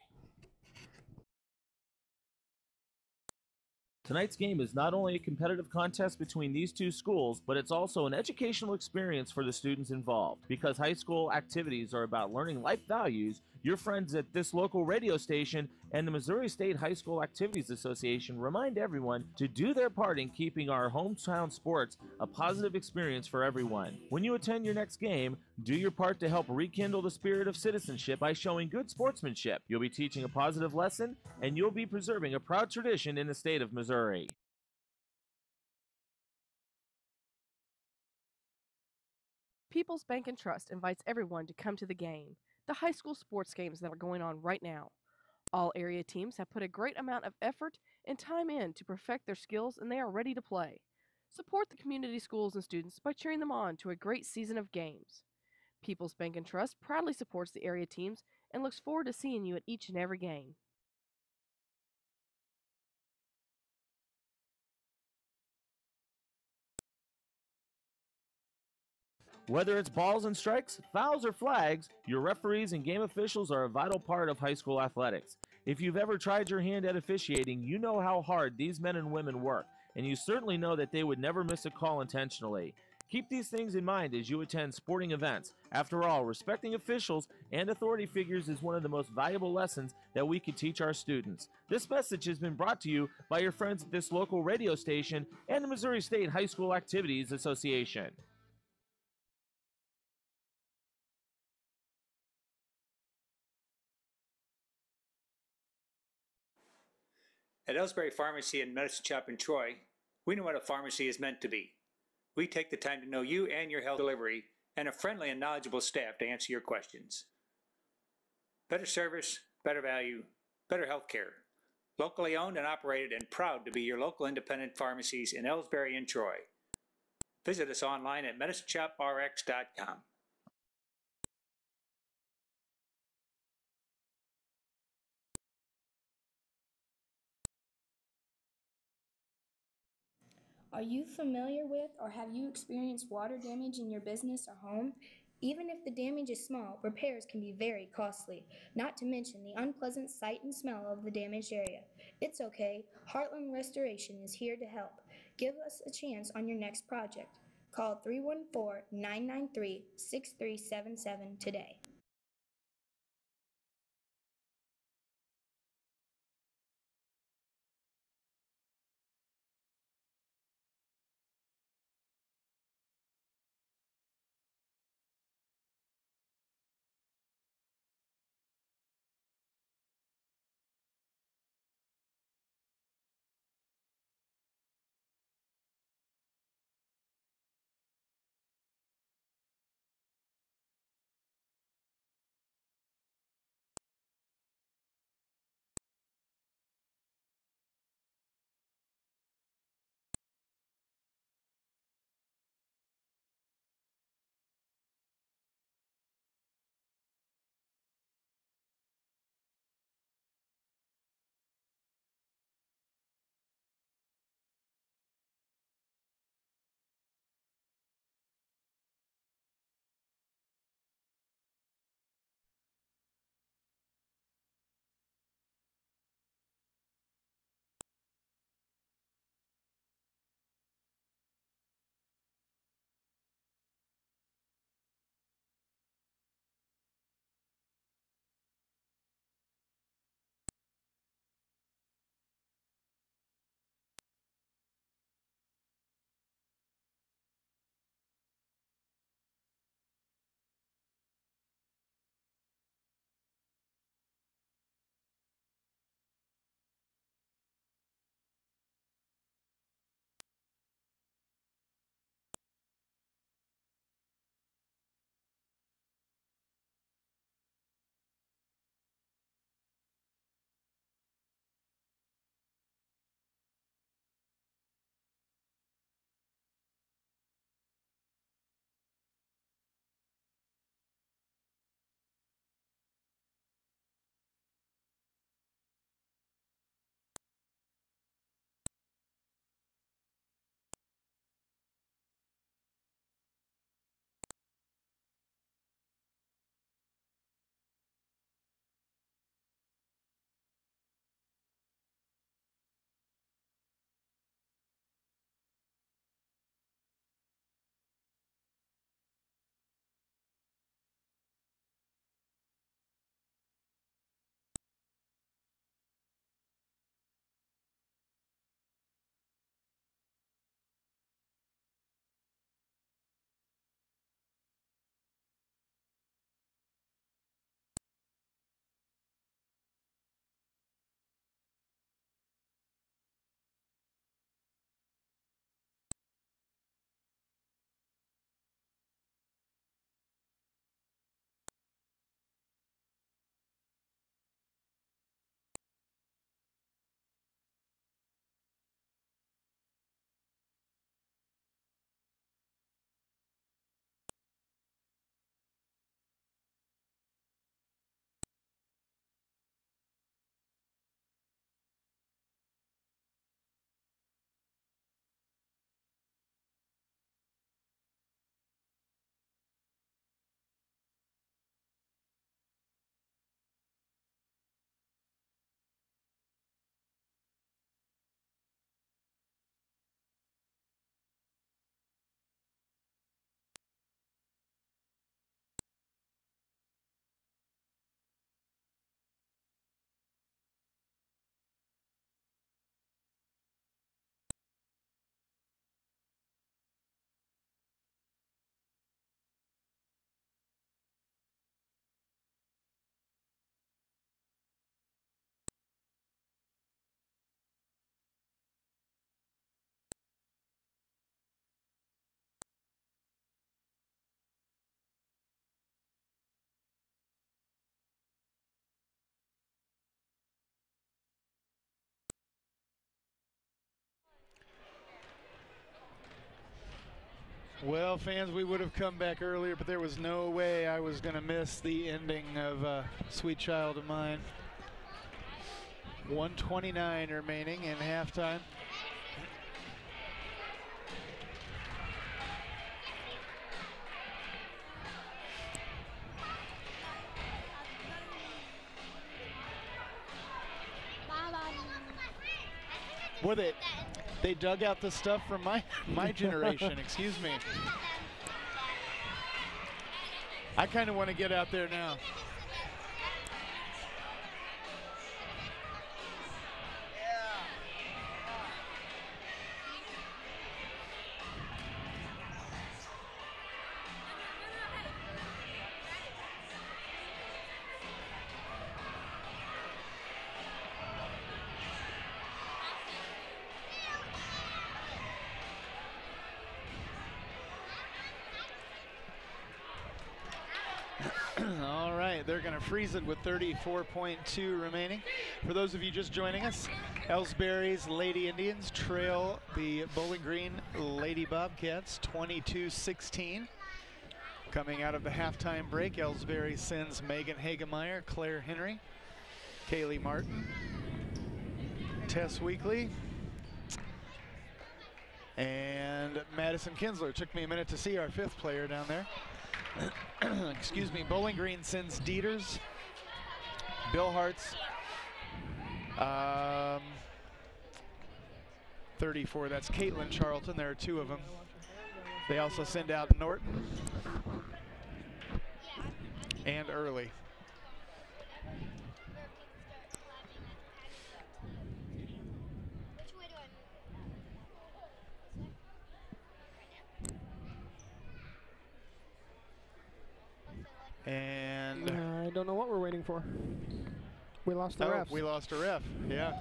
Tonight's game is not only a competitive contest between these two schools, but it's also an educational experience for the students involved. Because high school activities are about learning life values, your friends at this local radio station and the Missouri State High School Activities Association remind everyone to do their part in keeping our hometown sports a positive experience for everyone. When you attend your next game, do your part to help rekindle the spirit of citizenship by showing good sportsmanship. You'll be teaching a positive lesson, and you'll be preserving a proud tradition in the state of Missouri. People's Bank and Trust invites everyone to come to the game, the high school sports games that are going on right now. All area teams have put a great amount of effort and time in to perfect their skills, and they are ready to play. Support the community schools and students by cheering them on to a great season of games. People's Bank and Trust proudly supports the area teams and looks forward to seeing you at each and every game. Whether it's balls and strikes, fouls, or flags, your referees and game officials are a vital part of high school athletics. If you've ever tried your hand at officiating, you know how hard these men and women work, and you certainly know that they would never miss a call intentionally. Keep these things in mind as you attend sporting events. After all, respecting officials and authority figures is one of the most valuable lessons that we can teach our students. This message has been brought to you by your friends at this local radio station and the Missouri State High School Activities Association. At Ellsbury Pharmacy and Medicine Shop in Troy, we know what a pharmacy is meant to be. We take the time to know you and your health delivery and a friendly and knowledgeable staff to answer your questions. Better service, better value, better health care. Locally owned and operated and proud to be your local independent pharmacies in Ellsbury and Troy. Visit us online at medicineshoprx.com. Are you familiar with or have you experienced water damage in your business or home? Even if the damage is small, repairs can be very costly, not to mention the unpleasant sight and smell of the damaged area. It's okay, Heartland Restoration is here to help. Give us a chance on your next project. Call 314-993-6377 today. Well, fans, we would have come back earlier, but there was no way I was going to miss the ending of Sweet Child of Mine. 1:29 remaining in halftime. Boy, they dug out the stuff from my generation. Excuse me. I kind of want to get out there now. All right, they're going to freeze it with 34.2 remaining. For those of you just joining us, Ellsbury's Lady Indians trail the Bowling Green Lady Bobcats 22-16. Coming out of the halftime break, Ellsbury sends Megan Hagemeyer, Claire Henry, Kaylee Martin, Tess Weekly, and Madison Kinsler. Took me a minute to see our fifth player down there. Excuse me. Bowling Green sends Dieters, Bill Hartz, 34. That's Caitlin Charlton. There are two of them. They also send out Norton and Early. And I don't know what we're waiting for. We lost the refs. We lost a ref. Yeah.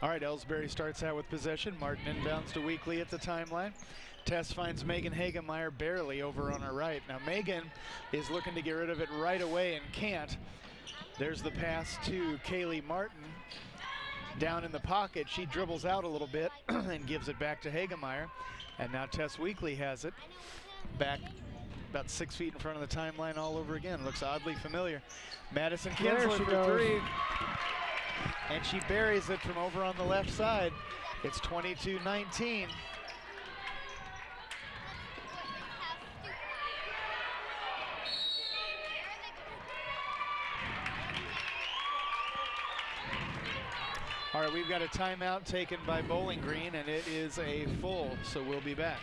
All right, Ellsbury starts out with possession. Martin inbounds to Weekly at the timeline. Tess finds Megan Hagemeyer barely over on her right. Now Megan is looking to get rid of it right away and can't. There's the pass to Kaylee Martin. Down in the pocket, she dribbles out a little bit and gives it back to Hagemeyer. And now Tess Weekly has it. Back about 6 feet in front of the timeline all over again. Looks oddly familiar. Madison Kinsler for three. And she buries it from over on the left side. It's 22-19. All right, we've got a timeout taken by Bowling Green, and it is a full, so we'll be back.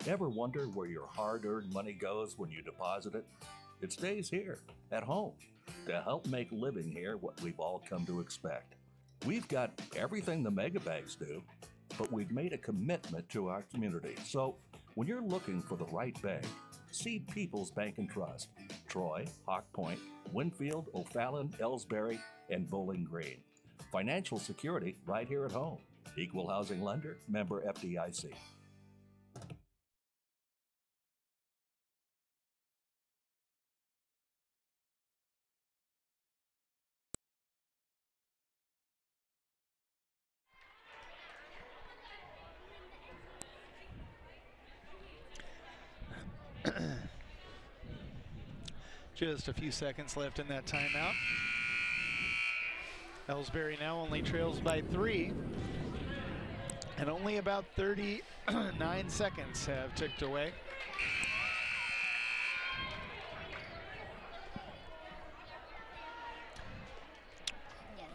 Ever wonder where your hard-earned money goes when you deposit it? It stays here, at home, to help make living here what we've all come to expect. We've got everything the mega banks do, but we've made a commitment to our community. So when you're looking for the right bank, see People's Bank and Trust, Troy, Hawk Point, Winfield, O'Fallon, Ellsbury, and Bowling Green. Financial security right here at home. Equal housing lender, member FDIC. Just a few seconds left in that timeout. Ellsbury now only trails by 3. And only about 39 seconds have ticked away.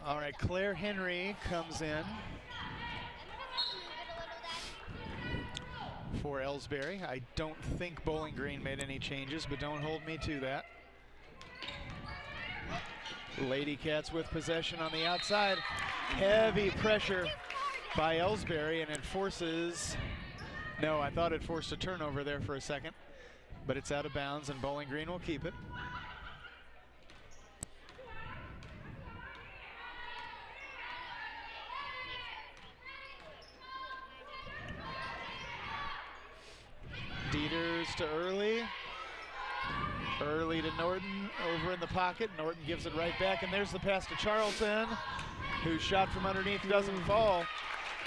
All right, Claire Henry comes in for Ellsbury. I don't think Bowling Green made any changes, but don't hold me to that. Lady Cats with possession on the outside. Heavy pressure by Ellsbury, and it forces, no, I thought it forced a turnover there for a second, but it's out of bounds, and Bowling Green will keep it. Dieters to Early. Early to Norton, over in the pocket. Norton gives it right back, and there's the pass to Charlton, whose shot from underneath doesn't fall.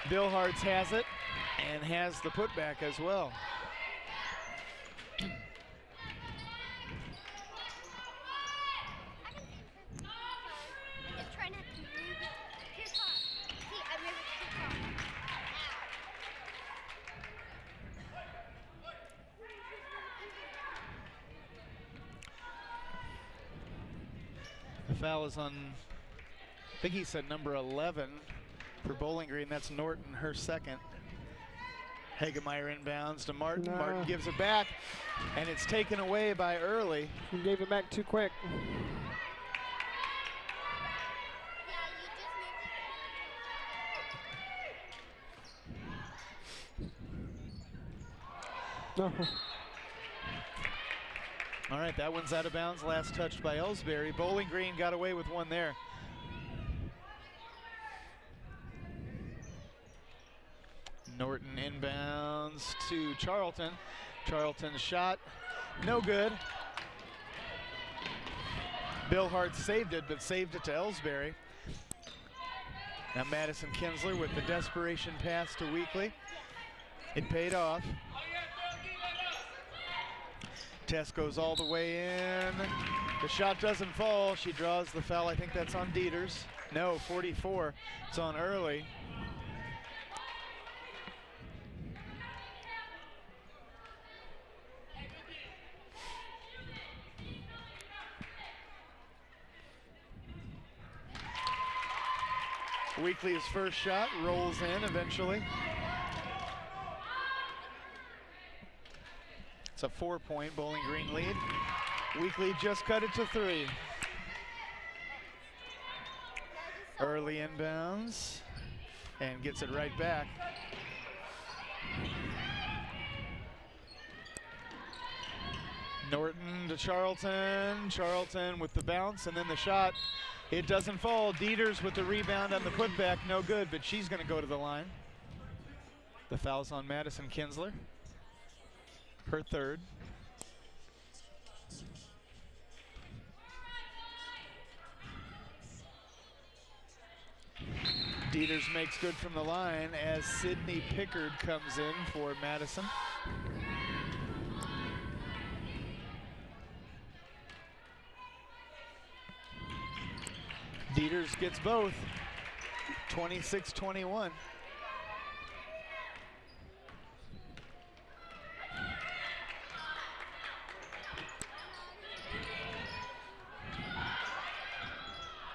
Bill Hartz has it and has the putback as well. The foul is on, I think he said number 11 for Bowling Green. That's Norton, her second. Hagemeyer inbounds to Martin. Nah. Martin gives it back, and it's taken away by Early. He gave it back too quick. No. All right, that one's out of bounds. Last touched by Ellsbury. Bowling Green got away with one there. Norton inbounds to Charlton. Charlton's shot, no good. Bill Hart saved it, but saved it to Ellsbury. Now Madison Kinsler with the desperation pass to Weekly. It paid off. Tess goes all the way in. The shot doesn't fall. She draws the foul. I think that's on Dieters. No, 44. It's on Early. Weekly's first shot rolls in eventually. It's a 4-point Bowling Green lead. Weekly just cut it to 3. Early inbounds and gets it right back. Norton to Charlton. Charlton with the bounce and then the shot. It doesn't fall. Dieters with the rebound on the putback, no good, but she's going to go to the line. The foul's on Madison Kinsler. Her third. Dieters makes good from the line as Sydney Pickard comes in for Madison. Dieters gets both. 26-21.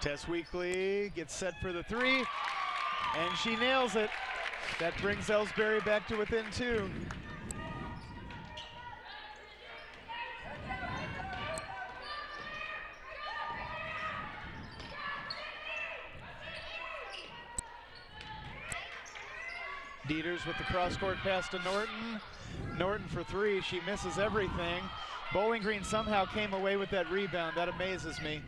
Tess Weekly gets set for the 3, and she nails it. That brings Ellsbury back to within 2. Dieters with the cross-court pass to Norton. Norton for 3, she misses everything. Bowling Green somehow came away with that rebound, that amazes me.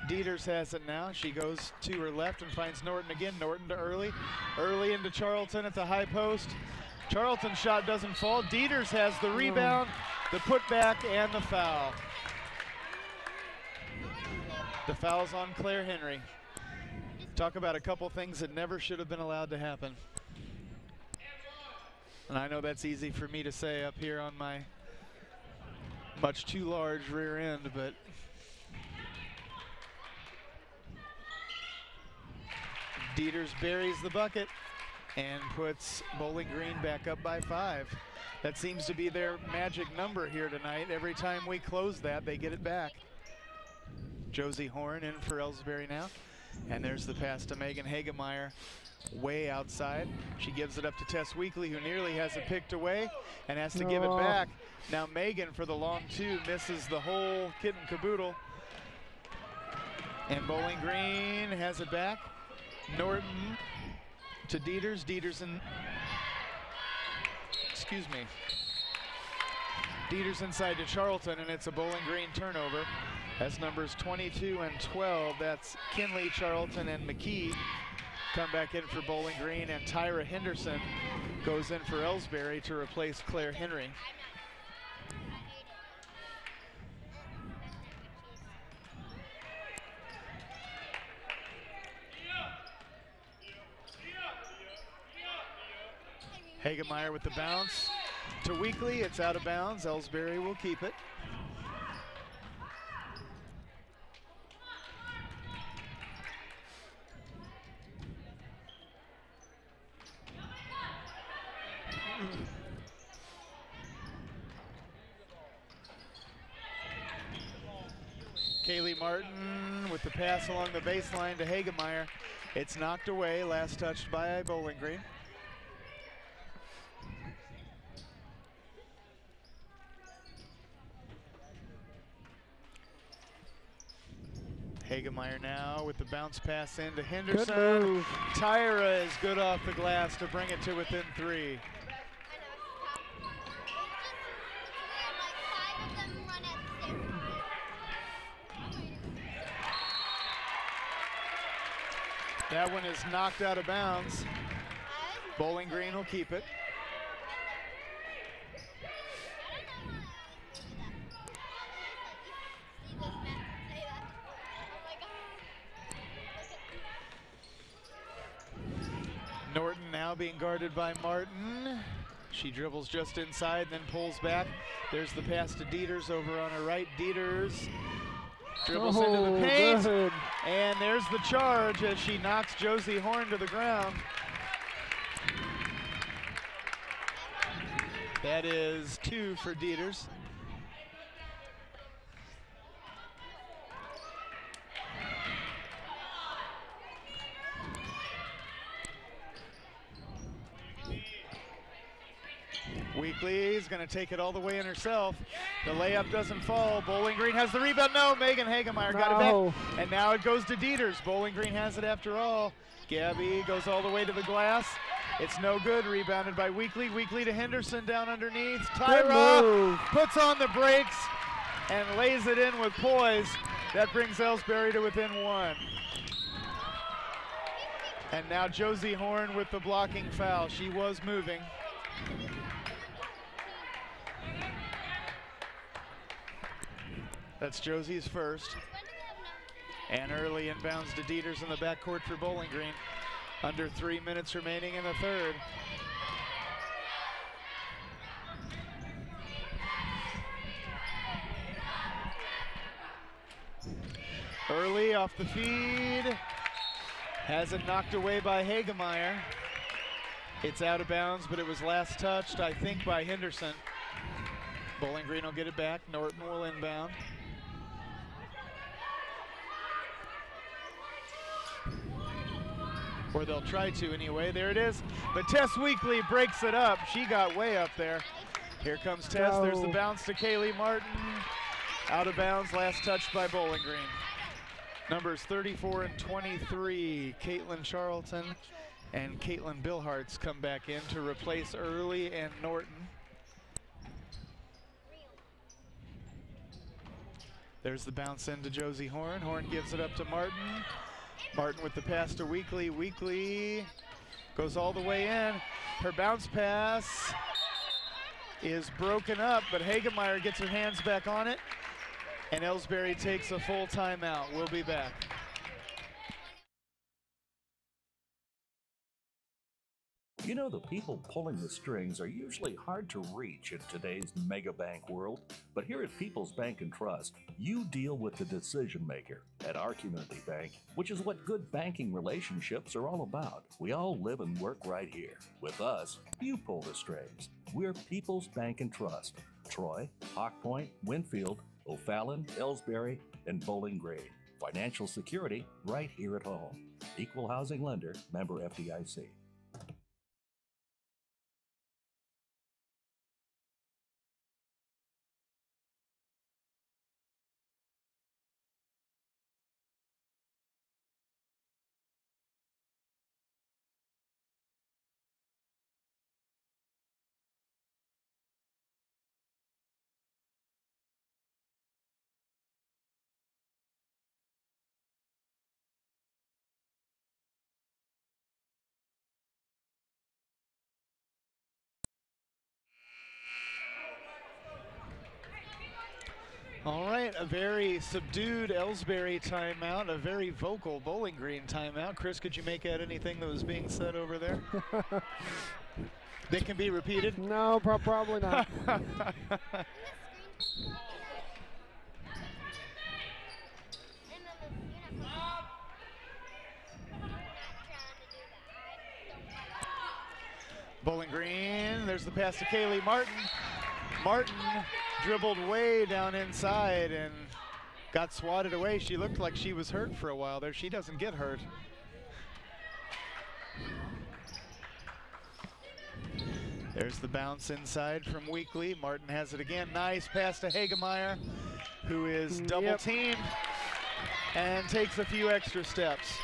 Dieters has it now. She goes to her left and finds Norton again. Norton to Early. Early into Charlton at the high post. Charlton's shot doesn't fall. Dieters has the rebound, the putback, and the foul. The foul's on Claire Henry. Talk about a couple things that never should have been allowed to happen. And I know that's easy for me to say up here on my much too large rear end, but Dieters buries the bucket and puts Bowling Green back up by 5. That seems to be their magic number here tonight. Every time we close that, they get it back. Josie Horn in for Ellsbury now. And there's the pass to Megan Hagemeyer, way outside. She gives it up to Tess Weekly, who nearly has it picked away and has to give it back. Now Megan for the long 2 misses the whole kit and caboodle. And Bowling Green has it back. Norton to Dieters. Dieters inside to Charlton, and it's a Bowling Green turnover. That's numbers 22 and 12. That's Kinley, Charlton, and McKee come back in for Bowling Green, and Tyra Henderson goes in for Ellsbury to replace Claire Henry. Hagemeyer with the bounce to Weekly. It's out of bounds. Ellsbury will keep it. Kaylee Martin with the pass along the baseline to Hagemeyer. It's knocked away, last touched by Bowling Green. Hagemeyer now with the bounce pass into Henderson. Good move. Tyra is good off the glass to bring it to within 3. That one is knocked out of bounds. Bowling Green will keep it. Norton now being guarded by Martin. She dribbles just inside, then pulls back. There's the pass to Dieters over on her right. Dieters dribbles into the paint. Good. And there's the charge as she knocks Josie Horn to the ground. That is 2 for Dieters. Weekly is going to take it all the way in herself. The layup doesn't fall. Bowling Green has the rebound. No, Megan Hagemeyer got it back. And now it goes to Dieters. Bowling Green has it after all. Gabby goes all the way to the glass. It's no good. Rebounded by Weekly. Weekly to Henderson down underneath. Tyra puts on the brakes and lays it in with poise. That brings Ellsbury to within 1. And now Josie Horn with the blocking foul. She was moving. That's Josie's first. And early inbounds to Dieters in the backcourt for Bowling Green. Under 3 minutes remaining in the third. Early off the feed. Has it knocked away by Hagemeyer. It's out of bounds, but it was last touched, I think, by Henderson. Bowling Green will get it back. Norton will inbound. Or they'll try to anyway. There it is. But Tess Weekly breaks it up. She got way up there. Here comes Tess. There's the bounce to Kaylee Martin. Out of bounds, last touched by Bowling Green. Numbers 34 and 23, Caitlin Charlton and Caitlin Billhartz come back in to replace Early and Norton. There's the bounce into Josie Horn. Horn gives it up to Martin. Martin with the pass to Weekly. Weekly goes all the way in. Her bounce pass is broken up, but Hagemeyer gets her hands back on it. And Ellsbury takes a full timeout. We'll be back. You know, the people pulling the strings are usually hard to reach in today's mega bank world, but here at People's Bank and Trust, you deal with the decision maker at our community bank, which is what good banking relationships are all about. We all live and work right here. With us, you pull the strings. We're People's Bank and Trust. Troy, Hawk Point, Winfield, O'Fallon, Ellsbury, and Bowling Green. Financial security right here at home. Equal housing lender, member FDIC. All right, a very subdued Ellsbury timeout, a very vocal Bowling Green timeout. Chris, could you make out anything that was being said over there? That can be repeated? No, probably not. Bowling Green, there's the pass to Kaylee Martin. Martin dribbled way down inside and got swatted away. She looked like she was hurt for a while there. She doesn't get hurt. There's the bounce inside from Weekly. Martin has it again. Nice pass to Hagemeyer, who is double teamed and takes a few extra steps.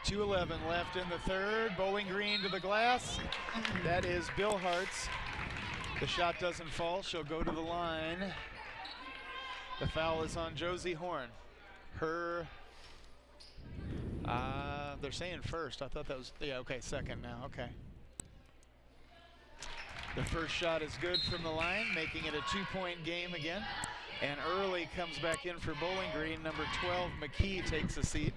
.2:11 left in the third. Bowling Green to the glass. That is Bill Hartz. The shot doesn't fall. She'll go to the line. The foul is on Josie Horn. Her, they're saying first. I thought that was, yeah, okay, second now, okay. The first shot is good from the line, making it a 2-point game again. And Early comes back in for Bowling Green. Number 12, McKee, takes a seat.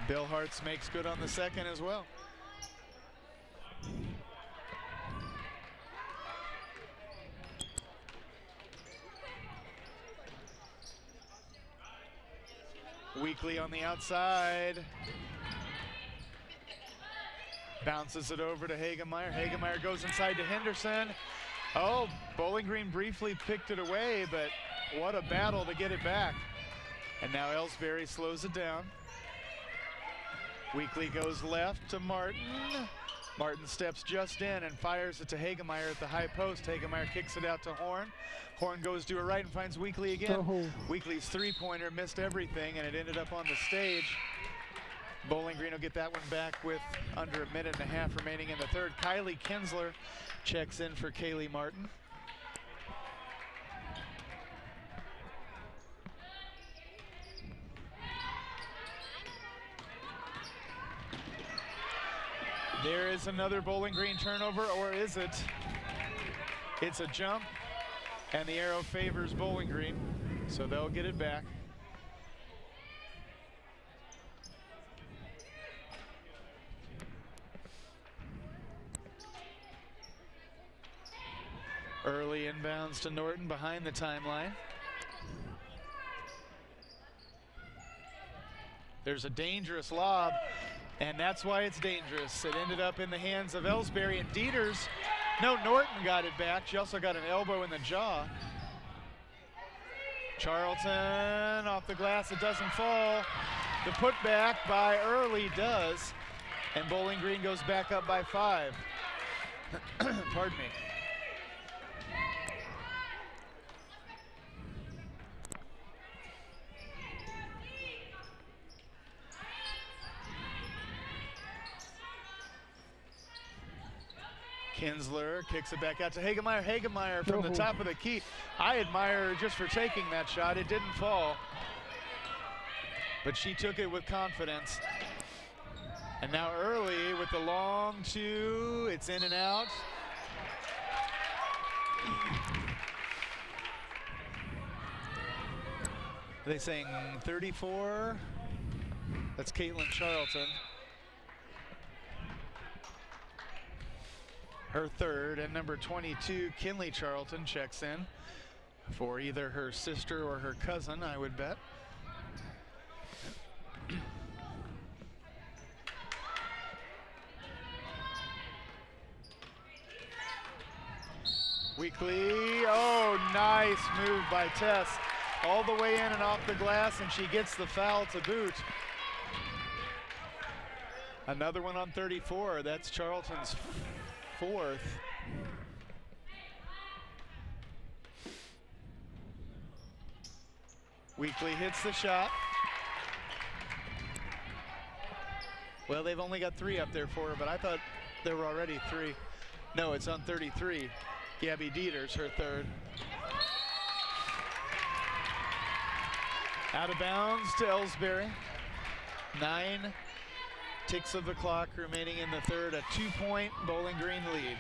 Bill Hartz makes good on the second as well. Weekly on the outside. Bounces it over to Hagemeyer. Hagemeyer goes inside to Henderson. Oh, Bowling Green briefly picked it away, but what a battle to get it back. And now Ellsbury slows it down. Weekly goes left to Martin. Martin steps just in and fires it to Hagemeyer at the high post. Hagemeyer kicks it out to Horn. Horn goes to her right and finds Weekly again. Weekly's three-pointer missed everything, and it ended up on the stage. Bowling Green will get that one back with under a minute and a half remaining in the third. Kylie Kinsler checks in for Kaylee Martin. There is another Bowling Green turnover, or is it? It's a jump, and the arrow favors Bowling Green, so they'll get it back. Early inbounds to Norton behind the timeline. There's a dangerous lob, and that's why it's dangerous. It ended up in the hands of Ellsbury, and Dieters, no, Norton got it back. She also got an elbow in the jaw. Charlton off the glass, it doesn't fall. The putback by Early does, and Bowling Green goes back up by 5. Pardon me. Kinsler kicks it back out to Hagemeyer. Hagemeyer from the top of the key. I admire her just for taking that shot. It didn't fall, but she took it with confidence. And now Early with the long two. It's in and out. Are they saying 34? That's Caitlin Charlton. Her third, and number 22, Kinley Charlton, checks in for either her sister or her cousin, I would bet. Weekly, oh, nice move by Tess. All the way in and off the glass, and she gets the foul to boot. Another one on 34, that's Charlton's 4th. Weekly hits the shot. Well, they've only got 3 up there for her, but I thought There were already 3. No, it's on 33. Gabby Dieters, her third. Out of bounds to Ellsbury. 9 ticks of the clock remaining in the third. A 2-point Bowling Green lead.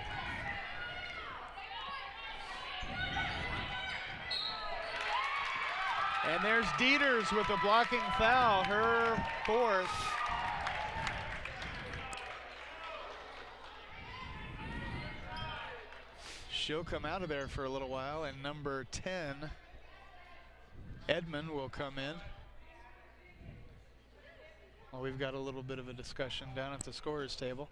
And there's Dieters with a blocking foul, her 4th. She'll come out of there for a little while, and number 10, Edmond, will come in. Well, we've got a little bit of a discussion down at the scorer's table.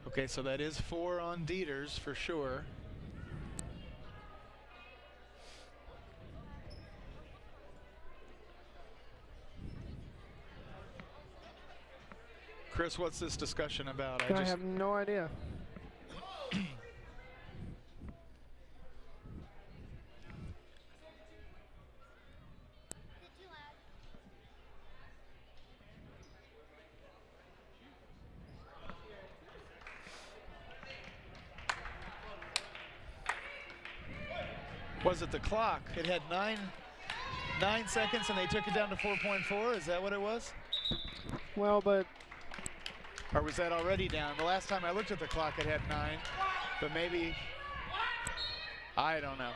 Okay, so that is 4 on Dieters for sure. Chris, what's this discussion about? I have no idea. Was it the clock? It had 9 seconds and they took it down to 4.4. Is that what it was? Well, but... Or was that already down? The last time I looked at the clock, it had 9. But maybe... I don't know.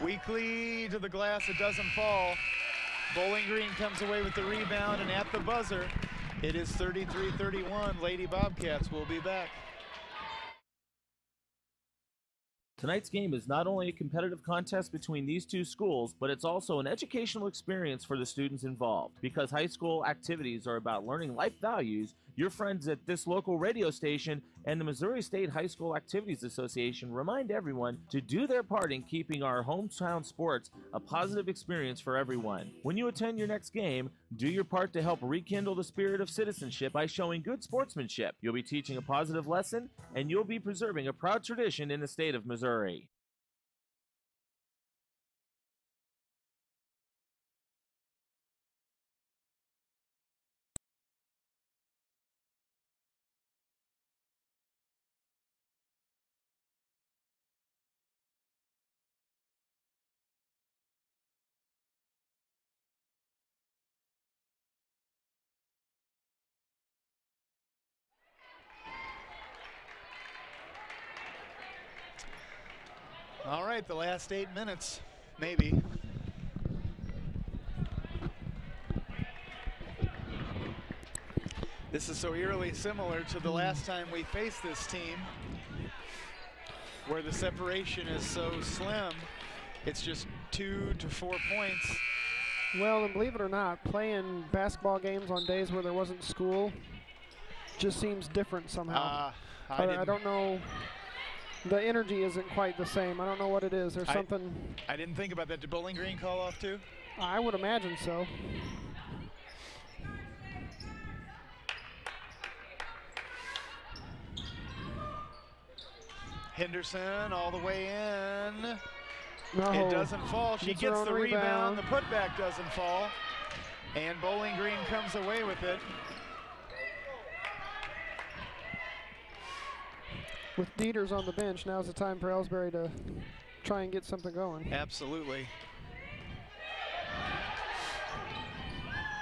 Weekly to the glass, it doesn't fall. Bowling Green comes away with the rebound, and at the buzzer, it is 33-31. Lady Bobcats will be back. Tonight's game is not only a competitive contest between these two schools, but it's also an educational experience for the students involved. Because high school activities are about learning life values, your friends at this local radio station and the Missouri State High School Activities Association remind everyone to do their part in keeping our hometown sports a positive experience for everyone. When you attend your next game, do your part to help rekindle the spirit of citizenship by showing good sportsmanship. You'll be teaching a positive lesson, and you'll be preserving a proud tradition in the state of Missouri. All right, the last 8 minutes, maybe. This is so eerily similar to the last time we faced this team, where the separation is so slim. It's just 2 to 4 points. Well, and believe it or not, playing basketball games on days where there wasn't school just seems different somehow. I don't know. The energy isn't quite the same. I don't know what it is. There's something. I didn't think about that. Did Bowling Green call off too? I would imagine so. Henderson all the way in. No. It doesn't fall. She gets the rebound. The putback doesn't fall. And Bowling Green comes away with it. With Dieters on the bench, now's the time for Ellsbury to try and get something going. Absolutely.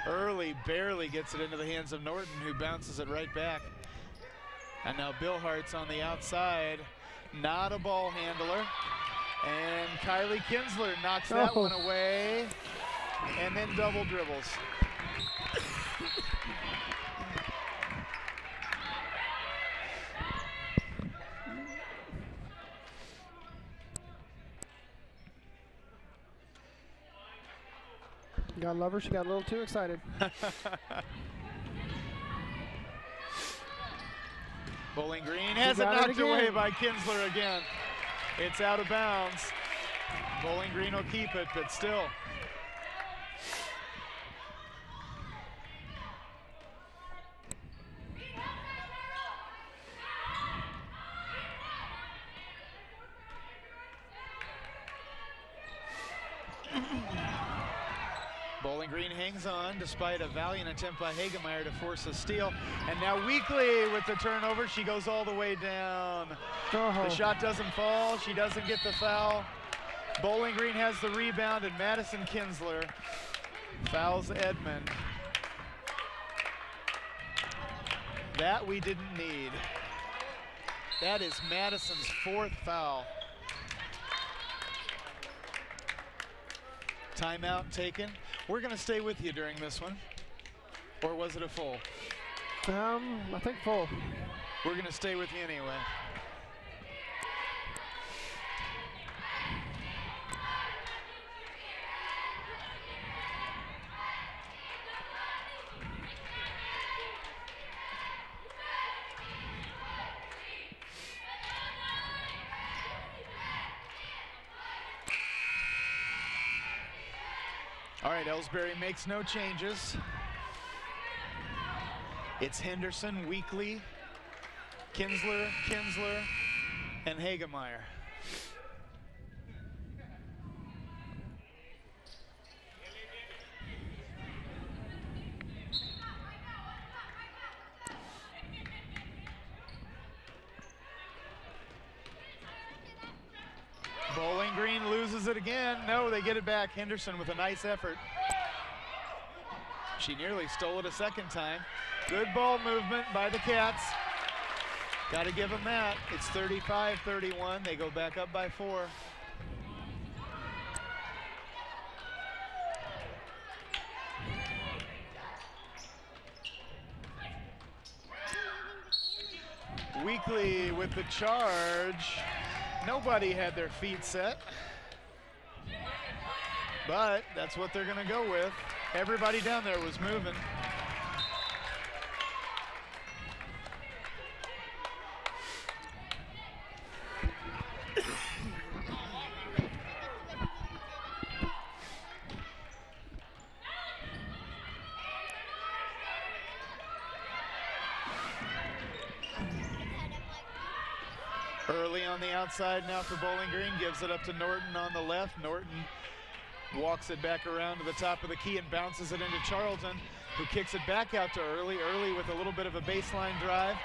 Early barely gets it into the hands of Norton, who bounces it right back. And now Bill Hart's on the outside. Not a ball handler. And Kylie Kinsler knocks that one away. And then double dribbles. Gotta love her. She got a little too excited. Bowling Green has it knocked away by Kinsler again. It's out of bounds. Bowling Green will keep it, but still. Bowling Green hangs on despite a valiant attempt by Hagemeyer to force a steal. And now Weekly with the turnover. She goes all the way down. The shot doesn't fall. She doesn't get the foul. Bowling Green has the rebound, and Madison Kinsler fouls Edmond. That we didn't need. That is Madison's 4th foul. Timeout taken. We're going to stay with you during this one. Or was it a full? I think full. We're going to stay with you anyway. All right, Ellsbury makes no changes. It's Henderson, Weekly, Kinsler, and Hagemeyer. Bowling Green loses it again. No, they get it back. Henderson with a nice effort. She nearly stole it a second time. Good ball movement by the Cats. Got to give them that. It's 35-31. They go back up by 4. Weekly with the charge. Nobody had their feet set, but that's what they're going to go with. Everybody down there was moving. Early on the outside now for Bowling Green, gives it up to Norton on the left. Norton walks it back around to the top of the key and bounces it into Charlton, who kicks it back out to Early. Early with a little bit of a baseline drive.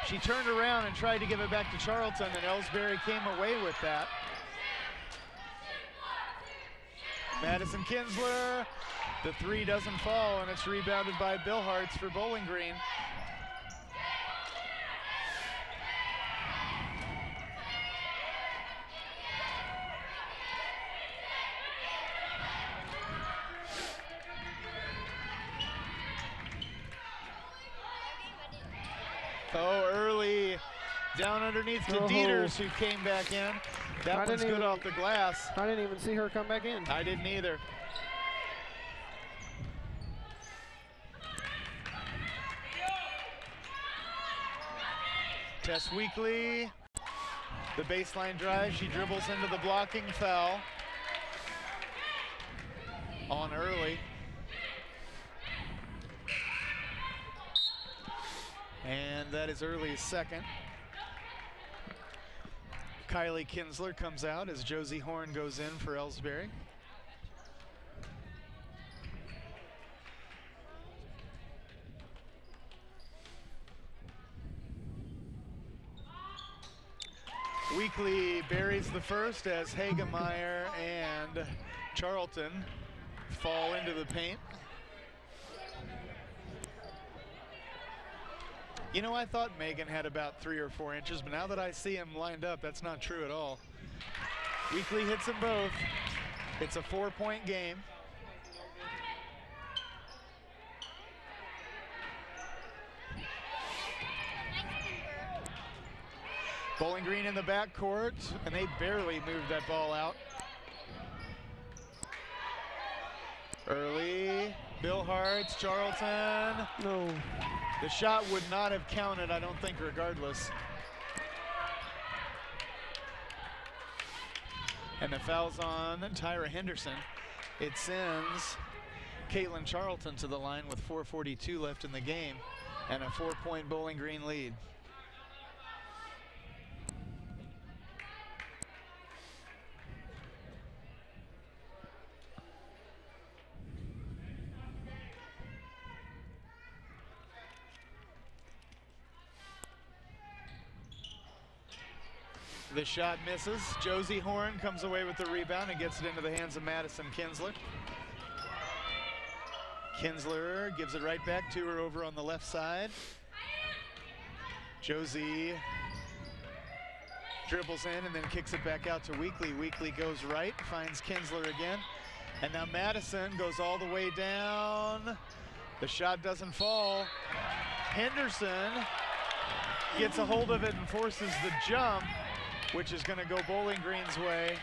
She turned around and tried to give it back to Charlton, and Ellsbury came away with that. Madison Kinsler, the 3 doesn't fall, and it's rebounded by Bill Hartz for Bowling Green. Oh, Early down underneath to Dieters, who came back in. That one's good off the glass. I didn't even see her come back in. I didn't either. Tess Weekly, the baseline drive. She dribbles into the blocking foul on Early. And that is Early's second. Kylie Kinsler comes out as Josie Horn goes in for Ellsbury. Weekly buries the first as Hagemeyer and Charlton fall into the paint. You know, I thought Megan had about 3 or 4 inches, but now that I see him lined up, that's not true at all. Weekly hits them both. It's a 4-point game. Bowling Green in the backcourt, and they barely moved that ball out. Early, Bill Hartz, Charlton. No. The shot would not have counted, I don't think, regardless. And the foul's on Tyra Henderson. It sends Caitlin Charlton to the line with 4:42 left in the game and a 4-point Bowling Green lead. The shot misses. Josie Horn comes away with the rebound and gets it into the hands of Madison Kinsler. Kinsler gives it right back to her over on the left side. Josie dribbles in and then kicks it back out to Weekly. Weekly goes right, finds Kinsler again. And now Madison goes all the way down. The shot doesn't fall. Henderson gets a hold of it and forces the jump, which is going to go Bowling Green's way.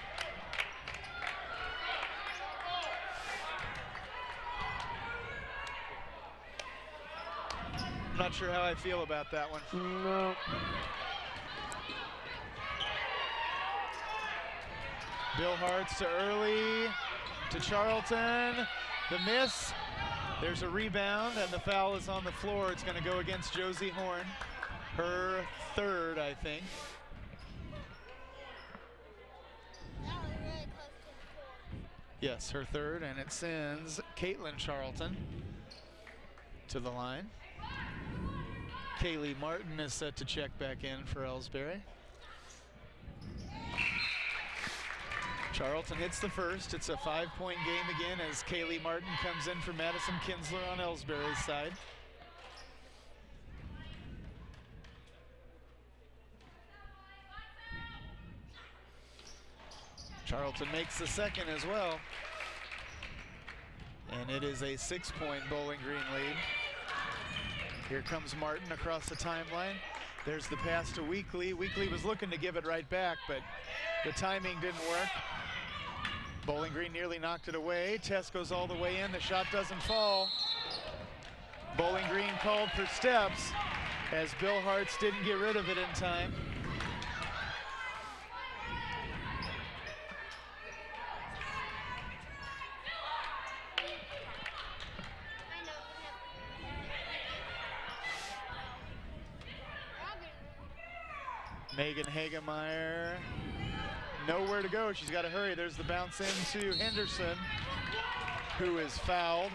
I'm not sure how I feel about that one. No. Bill Hartz to Early, to Charlton. The miss. There's a rebound, and the foul is on the floor. It's going to go against Josie Horn. Her third, I think. Yes, her third, and it sends Caitlin Charlton to the line. Kaylee Martin is set to check back in for Ellsbury. Charlton hits the first. It's a 5-point game again as Kaylee Martin comes in for Madison Kinsler on Ellsbury's side. Charlton makes the second as well. And it is a 6-point Bowling Green lead. Here comes Martin across the timeline. There's the pass to Weekly. Weekly was looking to give it right back, but the timing didn't work. Bowling Green nearly knocked it away. Tess goes all the way in. The shot doesn't fall. Bowling Green called for steps as Bill Hartz didn't get rid of it in time. Megan Hagemeyer, nowhere to go. She's got to hurry. There's the bounce into Henderson, who is fouled.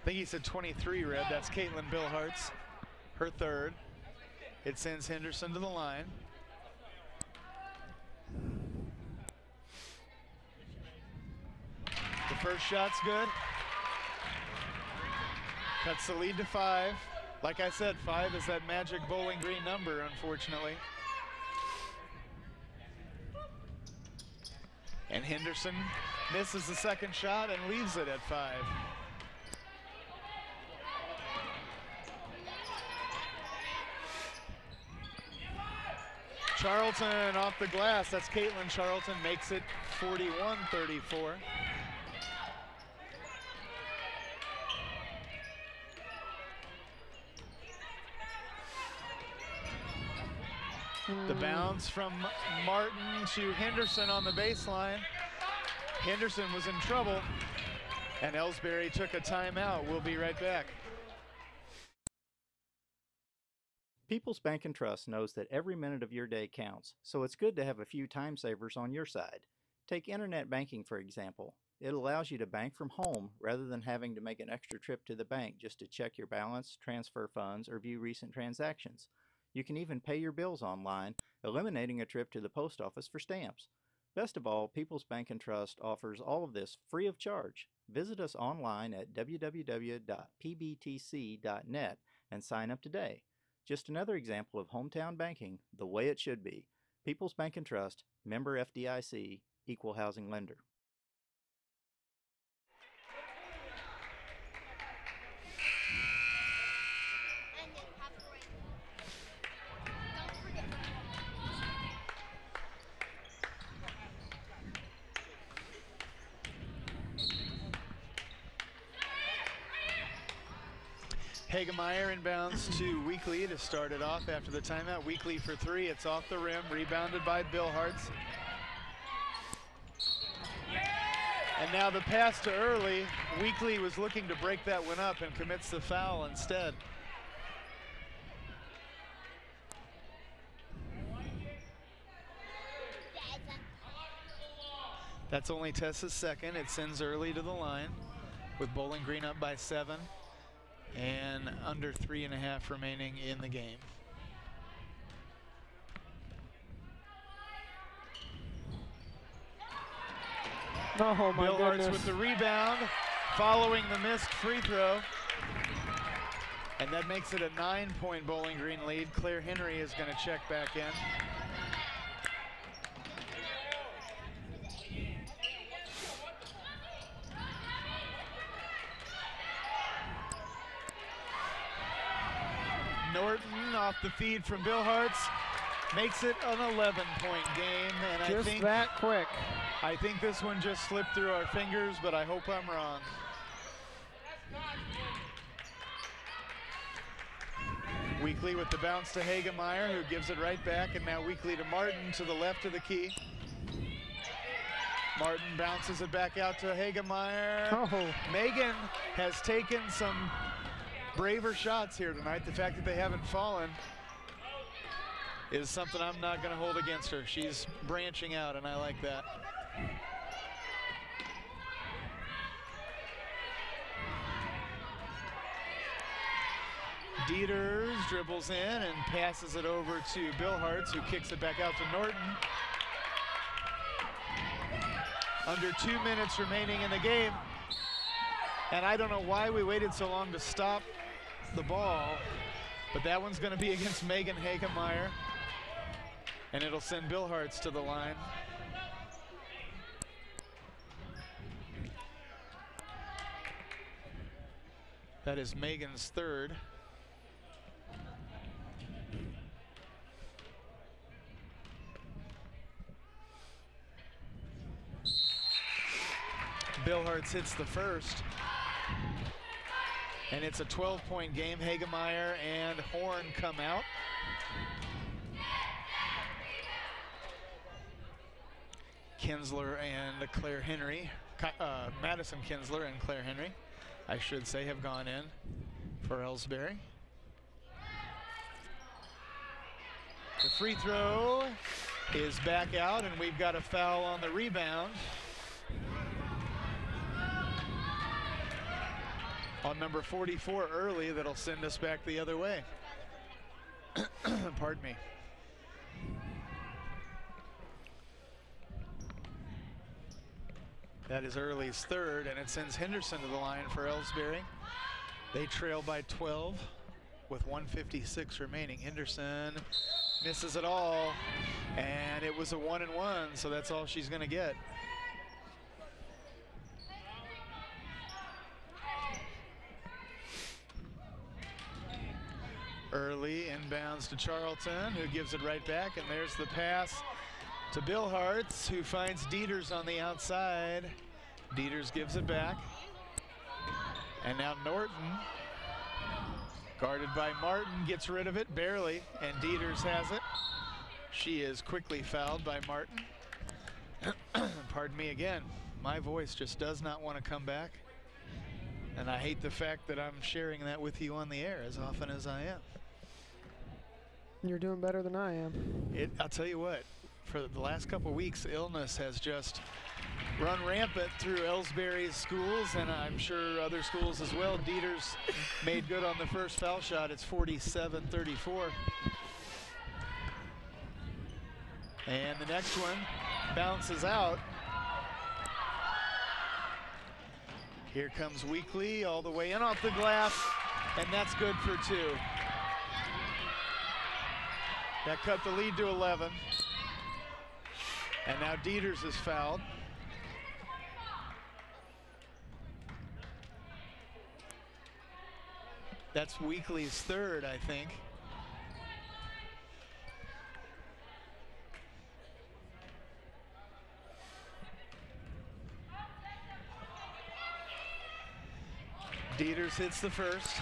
I think he said 23, Red. That's Caitlin Bill Hartz, her third. It sends Henderson to the line. The first shot's good. Cuts the lead to 5. Like I said, 5 is that magic Bowling Green number, unfortunately. And Henderson misses the second shot and leaves it at 5. Charlton off the glass. That's Caitlin Charlton, makes it 41-34. The bounce from Martin to Henderson on the baseline. Henderson was in trouble, and Ellsbury took a timeout. We'll be right back. People's Bank and Trust knows that every minute of your day counts, so it's good to have a few time savers on your side. Take internet banking, for example. It allows you to bank from home rather than having to make an extra trip to the bank just to check your balance, transfer funds, or view recent transactions. You can even pay your bills online, eliminating a trip to the post office for stamps. Best of all, People's Bank and Trust offers all of this free of charge. Visit us online at www.pbtc.net and sign up today. Just another example of hometown banking the way it should be. People's Bank and Trust, member FDIC, equal housing lender. Hagemeyer inbounds to Weekly to start it off after the timeout. Weekly for three. It's off the rim. Rebounded by Bilhartz. And now the pass to Early. Weekly was looking to break that one up and commits the foul instead. That's only Tessa's second. It sends Early to the line with Bowling Green up by 7 and under 3.5 remaining in the game. Oh my goodness. With the rebound, following the missed free throw. And that makes it a 9-point Bowling Green lead. Claire Henry is going to check back in. Norton off the feed from Bilhartz makes it an 11-point game. And just I think that quick. I think this one just slipped through our fingers, but I hope I'm wrong. Weekly with the bounce to Hagemeyer, who gives it right back, and now Weekly to Martin to the left of the key. Martin bounces it back out to Hagemeyer. Oh. Megan has taken some braver shots here tonight. The fact that they haven't fallen is something I'm not going to hold against her. She's branching out, and I like that. Dieters dribbles in and passes it over to Bilhartz, who kicks it back out to Norton. Under 2 minutes remaining in the game. And I don't know why we waited so long to stop the ball, but that one's going to be against Megan Hagemeyer. And it'll send Bilhartz to the line. That is Megan's third. Bilhartz hits the first. And it's a 12-point game. Hagemeyer and Horn come out. Kinsler and Claire Henry, Madison Kinsler and Claire Henry, I should say, have gone in for Ellsbury. The free throw is back out, and we've got a foul on the rebound on number 44 Early. That'll send us back the other way. Pardon me. That is Early's third, and it sends Henderson to the line for Ellsbury. They trail by 12 with 1:56 remaining. Henderson misses it all, and it was a 1-and-1, so that's all she's going to get. Early inbounds to Charlton, who gives it right back, and there's the pass to Bilhartz, who finds Dieters on the outside. Dieters gives it back. And now Norton, guarded by Martin, gets rid of it, barely, and Dieters has it. She is quickly fouled by Martin. Pardon me again. My voice just does not want to come back. And I hate the fact that I'm sharing that with you on the air as often as I am. You're doing better than I am. I'll tell you what, for the last couple weeks, illness has just run rampant through Ellsbury's schools, and I'm sure other schools as well. Dieters made good on the first foul shot. It's 47-34. And the next one bounces out. Here comes Weekly all the way in off the glass, and that's good for 2. That cut the lead to 11. And now Dieters is fouled. That's Weekly's third, I think. Dieters hits the first.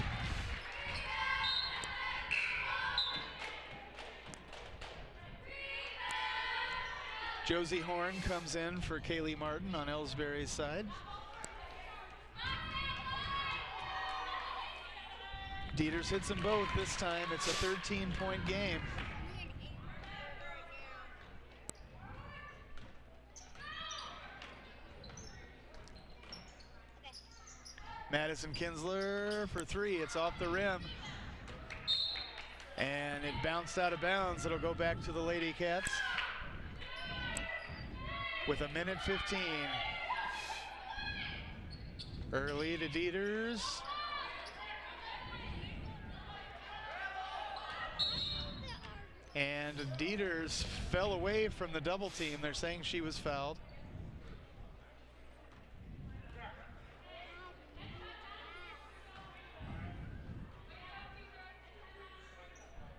Josie Horn comes in for Kaylee Martin on Ellsbury's side. Dieters hits them both. This time it's a 13-point game. Madison Kinsler for three. It's off the rim. And it bounced out of bounds. It'll go back to the Lady Cats with a minute 15. Early to Dieters. And Dieters fell away from the double team. They're saying she was fouled.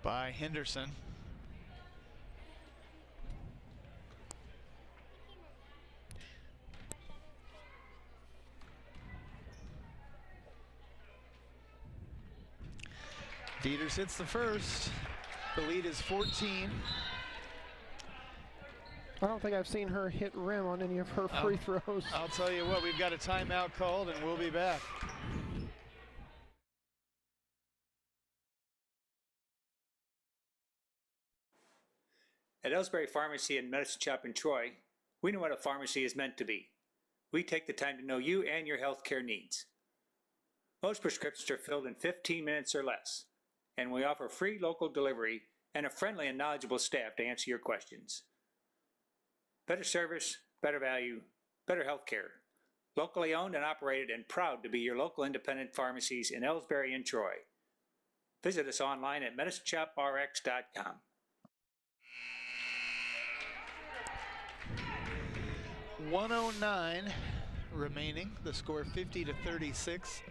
By Henderson. Dieters hits the first. The lead is 14. I don't think I've seen her hit rim on any of her free throws. I'll tell you what, we've got a timeout called and we'll be back. At Ellsbury Pharmacy and Medicine Shop in Troy, we know what a pharmacy is meant to be. We take the time to know you and your healthcare needs. Most prescriptions are filled in 15 minutes or less, and we offer free local delivery and a friendly and knowledgeable staff to answer your questions. Better service, better value, better healthcare. Locally owned and operated and proud to be your local independent pharmacies in Ellsbury and Troy. Visit us online at medicineshoprx.com. .109 remaining. The score 50-36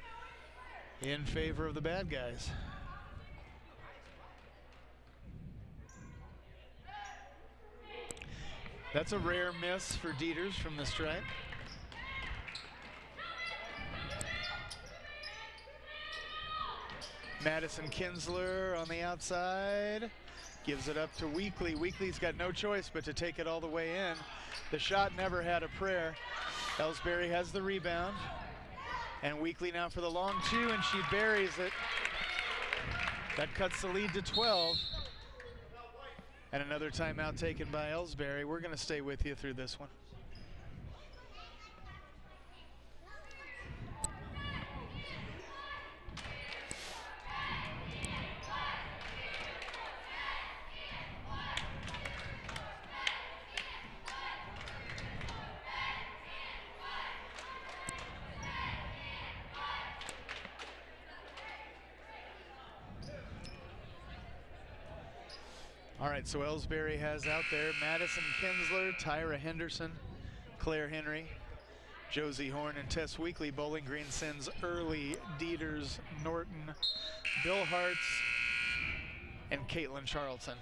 in favor of the bad guys. That's a rare miss for Dieters from the stripe. Madison Kinsler on the outside. Gives it up to Weekly. Weekly's got no choice but to take it all the way in. The shot never had a prayer. Ellsbury has the rebound. And Weekly now for the long two, and she buries it. That cuts the lead to 12. And another timeout taken by Ellsbury. We're going to stay with you through this one. All right, so Ellsbury has out there Madison Kinsler, Tyra Henderson, Claire Henry, Josie Horn, and Tess Weekly. Bowling Green sends Early, Dieters, Norton, Bill Hartz, and Caitlin Charlton.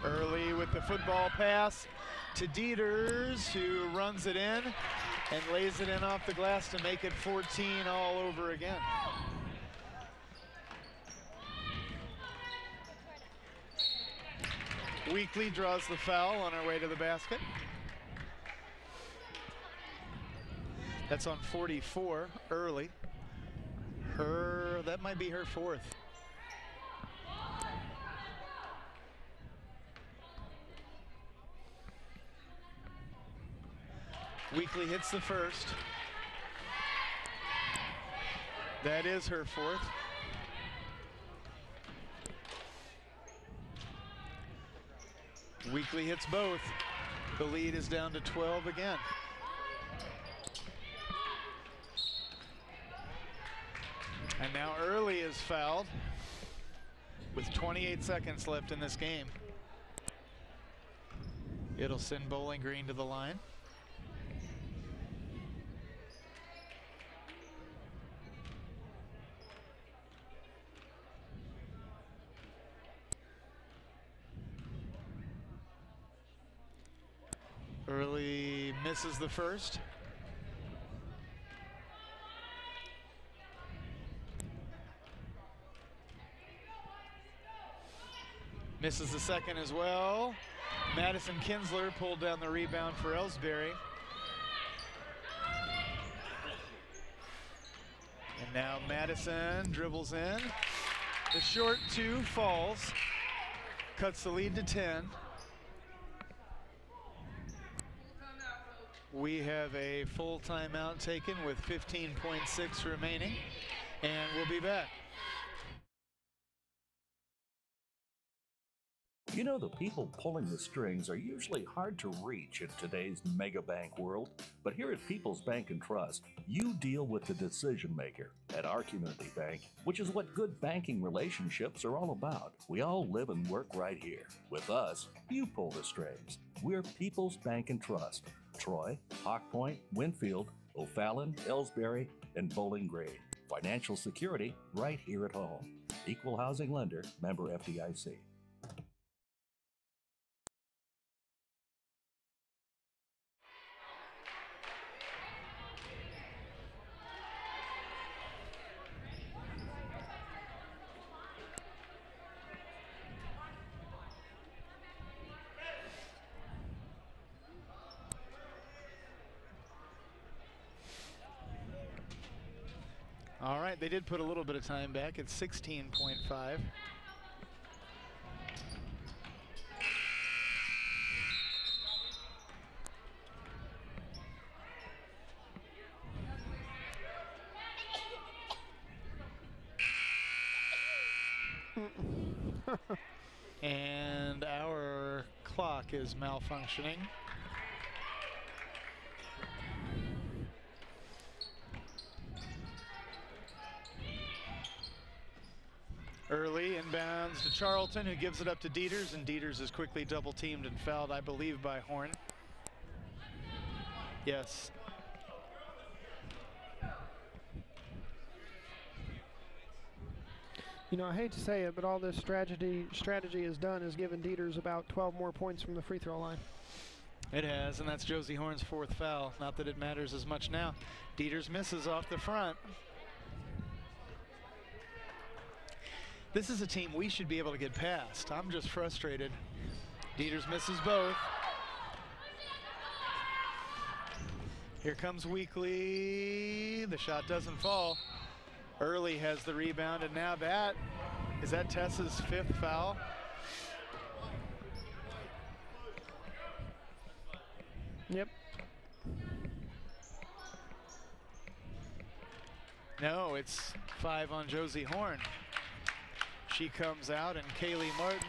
Early with the football pass to Dieters, who runs it in and lays it in off the glass to make it 14 all over again. Weekly draws the foul on her way to the basket. That's on 44, Early. That might be her fourth. Weekly hits the first. That is her fourth. Weekly hits both. The lead is down to 12 again. And now Early is fouled with 28 seconds left in this game. It'll send Bowling Green to the line. Early misses the first. Misses the second as well. Madison Kinsler pulled down the rebound for Ellsbury. And now Madison dribbles in. The short two falls. Cuts the lead to 10. We have a full timeout taken with 15.6 remaining, and we'll be back. You know, the people pulling the strings are usually hard to reach in today's mega bank world, but here at People's Bank and Trust, you deal with the decision maker. At our community bank, which is what good banking relationships are all about, we all live and work right here. With us, you pull the strings. We're People's Bank and Trust. Troy, Hawk Point, Winfield, O'Fallon, Ellsbury, and Bowling Green. Financial security right here at home. Equal housing lender, member FDIC. All right, they did put a little bit of time back. It's 16.5. And our clock is malfunctioning. Early inbounds to Charlton, who gives it up to Dieters, and Dieters is quickly double teamed and fouled, I believe, by Horn. Yes. You know, I hate to say it, but all this strategy has done is given Dieters about 12 more points from the free throw line. It has, and that's Josie Horn's fourth foul. Not that it matters as much now. Dieters misses off the front. This is a team we should be able to get past. I'm just frustrated. Dieters misses both. Here comes Weekly. The shot doesn't fall. Early has the rebound, and now is that Tessa's fifth foul? Yep. No, it's 5 on Josie Horn. She comes out, and Kaylee Martin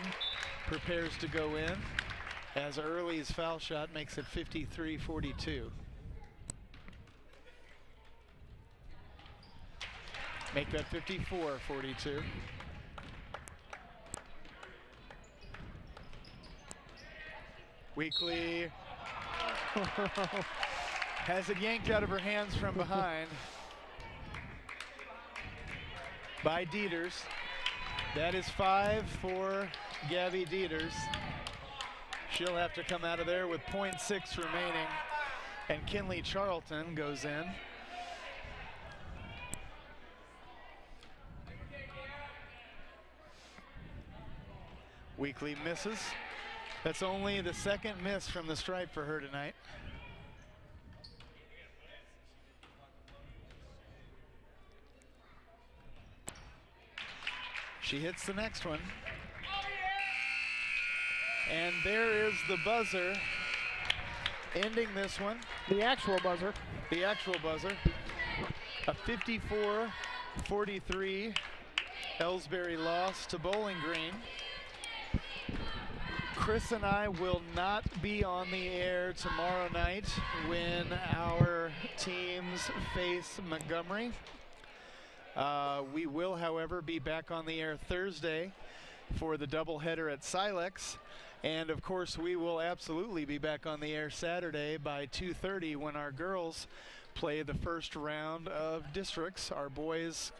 prepares to go in as Early's foul shot makes it 53-42. Make that 54-42. Weekly has it yanked out of her hands from behind by Dieters. That is 5 for Gabby Dieters. She'll have to come out of there with 0.6 remaining. And Kinley Charlton goes in. Weekly misses. That's only the second miss from the stripe for her tonight. She hits the next one. And there is the buzzer ending this one. The actual buzzer. The actual buzzer. A 54-43 Ellsbury loss to Bowling Green. Chris and I will not be on the air tomorrow night when our teams face Montgomery. We will, however, be back on the air Thursday for the doubleheader at Silex. And, of course, we will absolutely be back on the air Saturday by 2:30 when our girls play the first round of districts. Our boys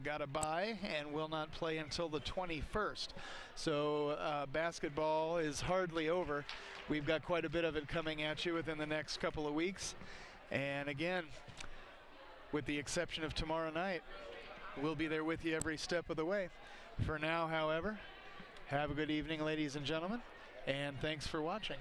got a bye and will not play until the 21st. So basketball is hardly over. We've got quite a bit of it coming at you within the next couple of weeks. And again, with the exception of tomorrow night, we'll be there with you every step of the way. For now, however, Have a good evening, ladies and gentlemen, and thanks for watching.